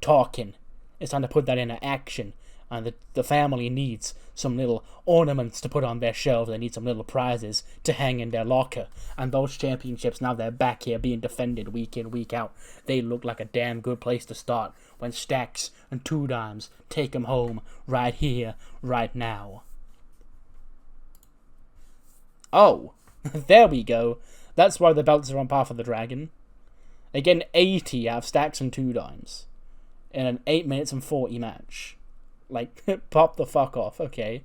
talking. It's time to put that into action. And the family needs some little ornaments to put on their shelves. They need some little prizes to hang in their locker. And those championships, now they're back here being defended week in, week out. They look like a damn good place to start when Stacks and Two Dimes take them home right here, right now. Oh, there we go. That's why the belts are on par for the Dragon. They get an 80 out of Stacks and Two Dimes in an 8 minutes and 40 match. Like, pop the fuck off, okay?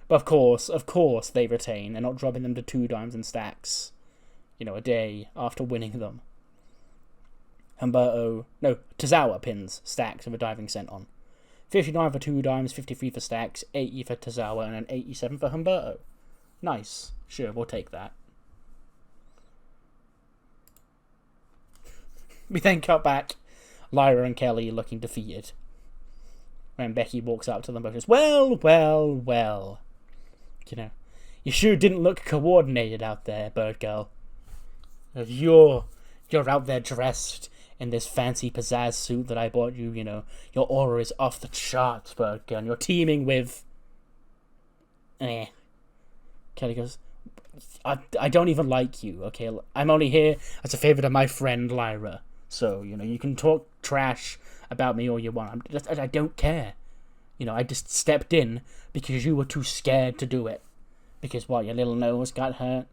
But of course they retain. They're not dropping them to Two Dimes and Stacks, a day after winning them. Tozawa pins Stacks with a diving senton. 59 for Two Dimes, 53 for Stacks, 80 for Tozawa, and an 87 for Humberto. Nice. Sure, we'll take that. We then cut back. Lyra and Kelly looking defeated. When Becky walks up to them both and says, well. You sure didn't look coordinated out there, Bird Girl. You're out there dressed in this fancy pizzazz suit that I bought you, Your aura is off the charts, Bird Girl. And you're teaming with... Kelly goes, I don't even like you, okay? I'm only here as a favor to my friend Lyra. So, you can talk trash about me all you want. I don't care. I just stepped in because you were too scared to do it. Because what, your little nose got hurt?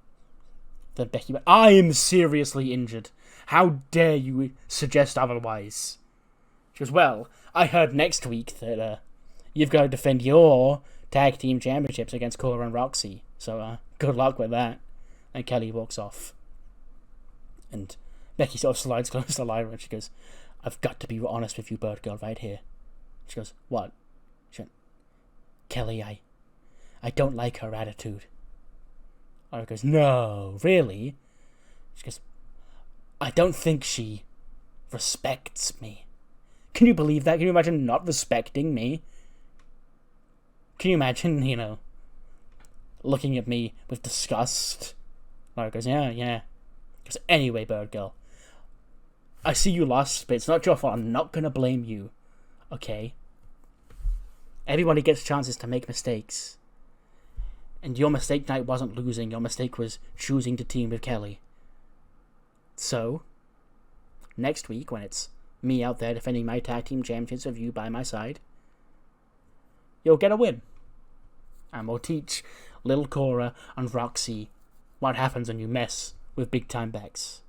Then Becky went, I am seriously injured. How dare you suggest otherwise? She goes, well, I heard next week that you've got to defend your tag team championships against Cora and Roxy. So good luck with that. And Kelly walks off. And Becky sort of slides close to Lyra and she goes, I've got to be honest with you, Bird Girl, right here. She goes, what? She went, Kelly, I don't like her attitude. Lyra goes, no, really? She goes, I don't think she respects me. Can you believe that? Can you imagine not respecting me? Can you imagine, looking at me with disgust? Lyra goes, yeah. Because anyway, Bird Girl, I see you lost, but it's not your fault. I'm not going to blame you. Okay? Everybody gets chances to make mistakes. And your mistake tonight wasn't losing. Your mistake was choosing to team with Kelly. So, next week, when it's me out there defending my tag team championships with you by my side, you'll get a win. And we'll teach little Cora and Roxy what happens when you mess with big time Bex.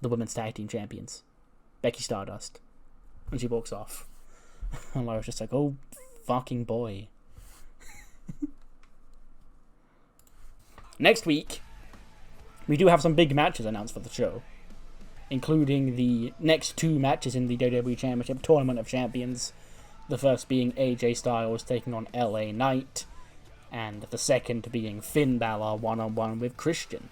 The women's tag team champions. Becky Stardust. And she walks off. And Lyra's just like, oh, fucking boy. Next week, we do have some big matches announced for the show, including the next 2 matches in the WWE Championship Tournament of Champions. The first being AJ Styles taking on LA Knight, and the second being Finn Balor one-on-one with Christian.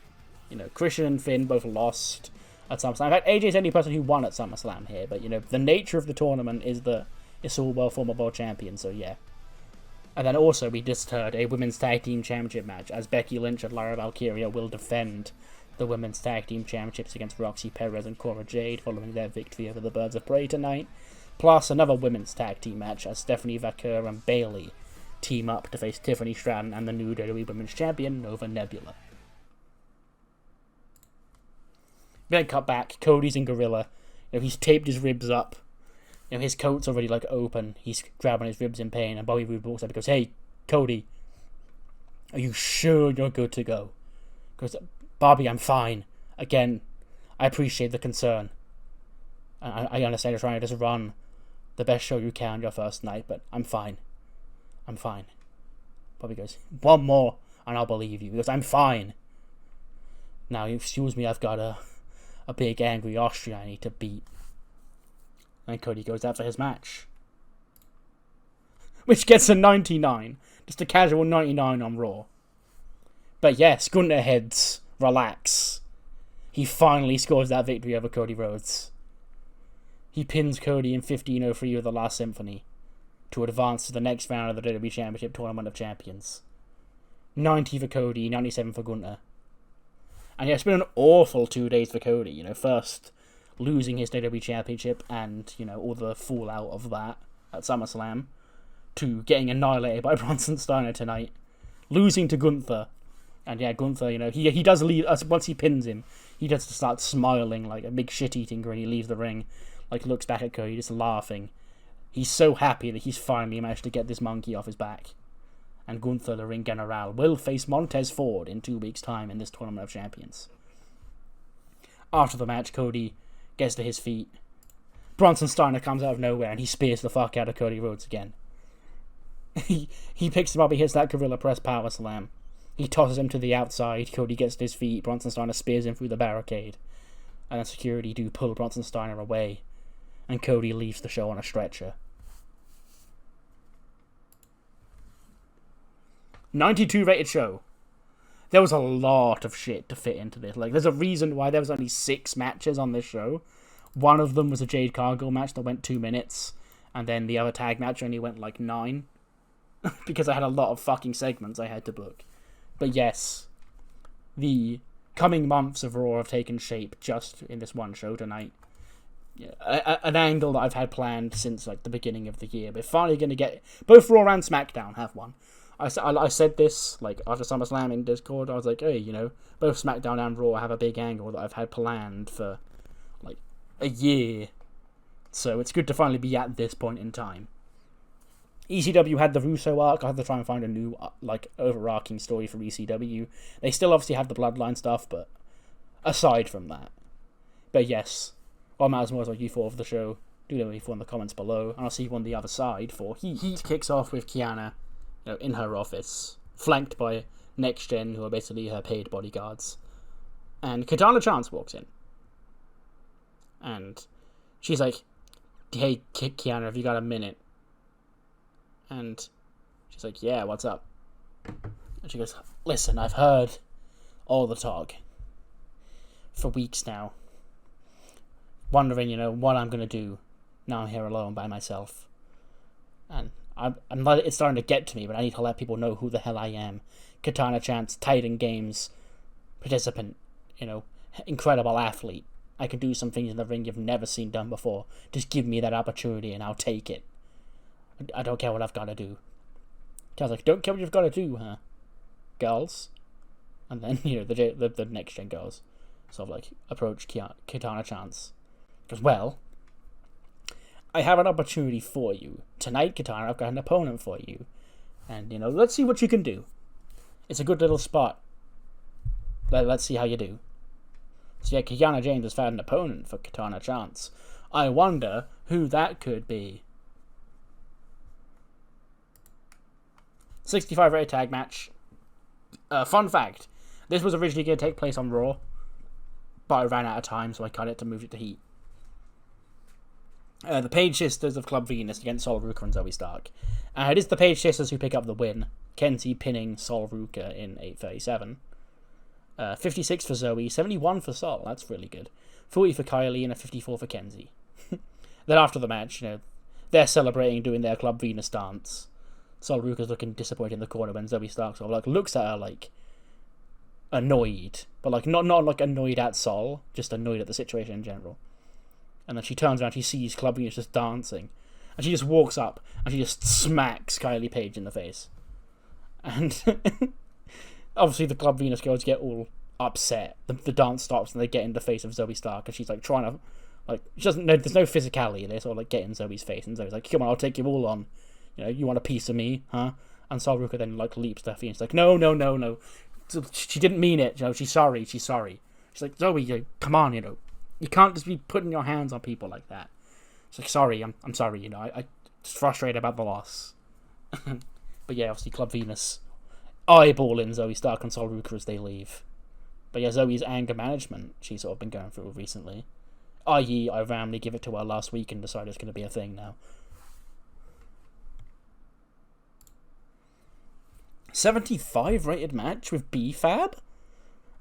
Christian and Finn both lost at SummerSlam. In fact, AJ's the only person who won at SummerSlam here, but, the nature of the tournament is that it's all former world champions, so yeah. And then also, we just heard a Women's Tag Team Championship match, as Becky Lynch and Lyra Valkyria will defend the Women's Tag Team Championships against Roxy Perez and Cora Jade following their victory over the Birds of Prey tonight. Plus, another Women's Tag Team match, as Stephanie Vaquer and Bayley team up to face Tiffany Stratton and the new WWE Women's Champion, Nova Nebula. Then cut back, Cody's in Gorilla. He's taped his ribs up. His coat's already, open. He's grabbing his ribs in pain, and Bobby Roode walks up and goes, hey, Cody, are you sure you're good to go? He goes, Bobby, I'm fine. Again, I appreciate the concern. I understand you're trying to just run the best show you can your first night, but I'm fine. I'm fine. Bobby goes, one more, and I'll believe you. He goes, I'm fine. Now, excuse me, I've got a big angry Austrian I need to beat. And Cody goes out for his match, which gets a 99. Just a casual 99 on Raw. But yes, Gunter heads, relax. He finally scores that victory over Cody Rhodes. He pins Cody in 15:03 with the Last Symphony to advance to the next round of the WWE Championship Tournament of Champions. 90 for Cody, 97 for Gunther. And yeah, it's been an awful 2 days for Cody. You know, first losing his WWE Championship and, you know, all the fallout of that at SummerSlam, to getting annihilated by Bronson Steiner tonight, losing to Gunther. And yeah, Gunther, you know, he does leave, once he pins him, he does start smiling like a big shit-eating grin. He leaves the ring, like looks back at Cody, just laughing. He's so happy that he's finally managed to get this monkey off his back. And Gunther, the ring general, will face Montez Ford in 2 weeks' time in this Tournament of Champions. After the match, Cody gets to his feet. Bronson Steiner comes out of nowhere and he spears the fuck out of Cody Rhodes again. He picks him up, he hits that Gorilla Press Power Slam. He tosses him to the outside, Cody gets to his feet, Bronson Steiner spears him through the barricade. And then security do pull Bronson Steiner away. And Cody leaves the show on a stretcher. 92 rated show. There was a lot of shit to fit into this. Like, there's a reason why there was only 6 matches on this show. One of them was a Jade Cargill match that went 2 minutes. And then the other tag match only went like 9. Because I had a lot of fucking segments I had to book. But yes, the coming months of Raw have taken shape just in this one show tonight. Yeah, an angle that I've had planned since like the beginning of the year. We're finally going to get... Both Raw and SmackDown have one. I said this like after SummerSlam in Discord. I was like, hey, you know, both SmackDown and Raw have a big angle that I've had planned for like a year. So it's good to finally be at this point in time. ECW had the Russo arc. I had to try and find a new, like, overarching story for ECW. They still obviously have the Bloodline stuff, but aside from that. But yes, what matters more is what you thought of the show. Do let me know in the comments below, and I'll see you on the other side for Heat. Heat kicks off with Kiana, you know, in her office, flanked by Next Gen, who are basically her paid bodyguards. And Katana Chance walks in. And she's like, hey, Kiana, have you got a minute? And she's like, yeah, what's up? And she goes, listen, I've heard all the talk for weeks now. Wondering, you know, what I'm going to do now I'm here alone by myself. And I'm not, it's starting to get to me, but I need to let people know who the hell I am. Katana Chance, Titan Games participant, you know, incredible athlete. I can do some things in the ring you've never seen done before. Just give me that opportunity and I'll take it. I don't care what I've got to do. I was like, don't care what you've got to do, huh? Girls? And then, you know, the Next Gen girls sort of like approach Katana Chance. Because, well, I have an opportunity for you. Tonight, Katana, I've got an opponent for you. And, you know, let's see what you can do. It's a good little spot. Let's see how you do. So yeah, Kiana James has found an opponent for Katana Chance. I wonder who that could be. 65 rated tag match. Fun fact, this was originally going to take place on Raw, but I ran out of time, so I cut it to move it to Heat. The Page Sisters of Club Venus against Sol Ruca and Zoe Stark. It is the Page Sisters who pick up the win. Kenzie pinning Sol Ruca in 8:37. 56 for Zoe, 71 for Sol. That's really good. 40 for Kylie and a 54 for Kenzie. Then after the match, you know, they're celebrating, doing their Club Venus dance. Sol Ruca's looking disappointed in the corner when Zoe Stark sort of like looks at her like annoyed, but like not like annoyed at Sol, just annoyed at the situation in general. And then she turns around, she sees Club Venus just dancing, and she just walks up and she just smacks Kylie Page in the face. And obviously the Club Venus girls get all upset. The dance stops and they get in the face of Zoe Stark, and she's like trying to, like, she doesn't know, there's no physicality. They sort of like get in Zoe's face, and Zoe's like, come on, I'll take you all on. You know, you want a piece of me, huh? And Sol Ruca then like leaps to her feet and she's like, no. She didn't mean it, you know, she's sorry. She's like, Zoe, come on, you know. You can't just be putting your hands on people like that. She's like, sorry, I'm sorry, you know, I'm just frustrated about the loss. But yeah, obviously Club Venus eyeballing Zoe Stark and Sol Ruca as they leave. But yeah, Zoe's anger management she's sort of been going through recently. I.e., I randomly give it to her last week and decided it's going to be a thing now. 75 rated match with B-Fab?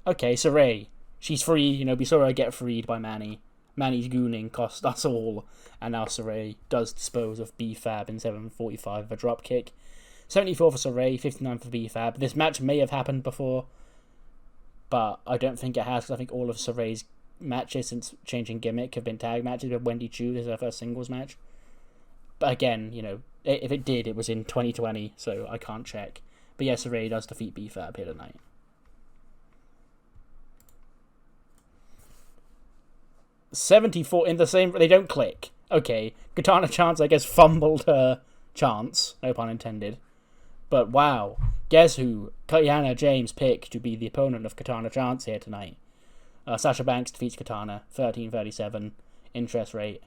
Okay, Saray. She's free, you know, we saw her get freed by Manny. Manny's gooning cost us all. And now Saray does dispose of B-Fab in 7:45 of a dropkick. 74 for Sarray, 59 for B-Fab. This match may have happened before, but I don't think it has, because I think all of Sarray's matches since changing gimmick have been tag matches with Wendy Chu. This is her first singles match. But again, you know, if it did, it was in 2020, so I can't check. But yeah, Sarray does defeat B-Fab here tonight. $74 in the same... They don't click. Okay, Katana Chance, I guess, fumbled her chance. No pun intended. But wow, guess who Kiana James picked to be the opponent of Katana Chance here tonight? Sasha Banks defeats Katana, 13-37, interest rate.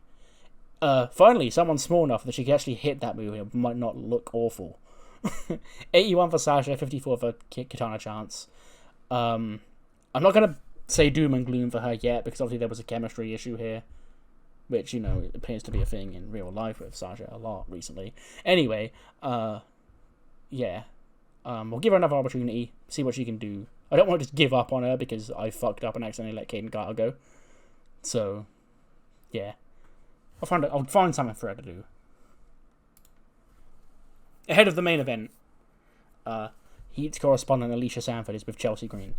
Finally, someone small enough that she can actually hit that move and it might not look awful. 81 for Sasha, 54 for Katana Chance. I'm not going to say doom and gloom for her yet, because obviously there was a chemistry issue here, which, you know, appears to be a thing in real life with Sasha a lot recently. Anyway, yeah. We'll give her another opportunity, see what she can do. I don't want to just give up on her because I fucked up and accidentally let Kaden Carter go. So, yeah. I'll find something for her to do. Ahead of the main event, Heat correspondent Alicia Sanford is with Chelsea Green.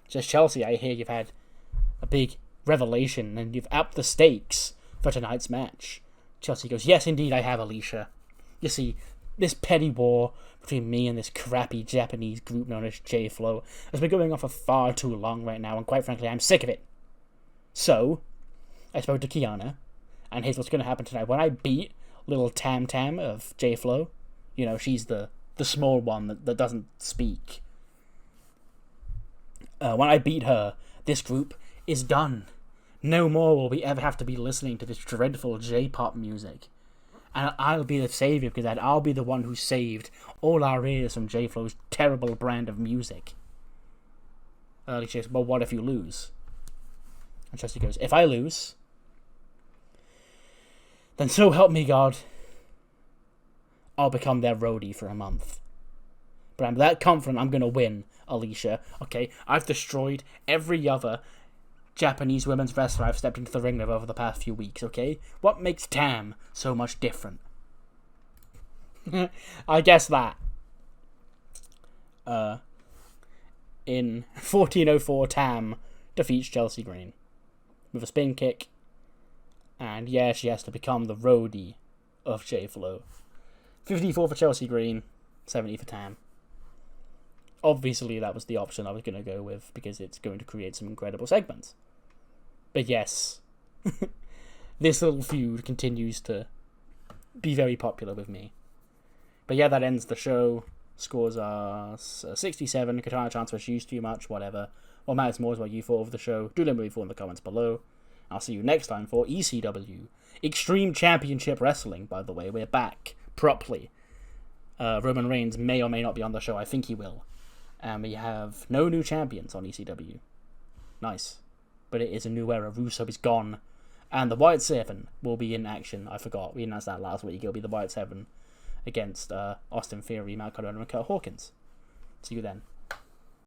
Says, Chelsea, I hear you've had a big revelation and you've upped the stakes for tonight's match. Chelsea goes, yes, indeed, I have, Alicia. You see, this petty war between me and this crappy Japanese group known as J-Flow has been going on for far too long right now, and quite frankly, I'm sick of it. So, I spoke to Kiana, and here's what's going to happen tonight. When I beat little Tam Tam of J-Flow, you know, she's the small one that doesn't speak. When I beat her, this group is done. No more will we ever have to be listening to this dreadful J-pop music. And I'll be the savior, because I'll be the one who saved all our ears from J-Flow's terrible brand of music. She says, well, what if you lose? And Chelsea goes, if I lose, then so help me God, I'll become their roadie for a month. But I'm that confident I'm going to win, Alicia. Okay, I've destroyed every other Japanese women's wrestler I've stepped into the ring with over the past few weeks, okay? What makes Tam so much different? I guess that. In 1404, Tam defeats Chelsea Green with a spin kick. And yeah, she has to become the roadie of J-Flow. 54 for Chelsea Green, 70 for Tam. Obviously, that was the option I was going to go with, because it's going to create some incredible segments. But yes, this little feud continues to be very popular with me. But yeah, that ends the show. Scores are 67. Katana Chance was used too much, whatever. What matters more is what you thought of the show. Do let me know in the comments below. I'll see you next time for ECW. Extreme Championship Wrestling, by the way. We're back properly. Roman Reigns may or may not be on the show. I think he will. And we have no new champions on ECW. Nice. But it is a new era. Russo is gone. And the White 7 will be in action. I forgot. We announced that last week. It'll be the White 7 against Austin Theory, Matt Cardona, and Kurt Hawkins. See you then.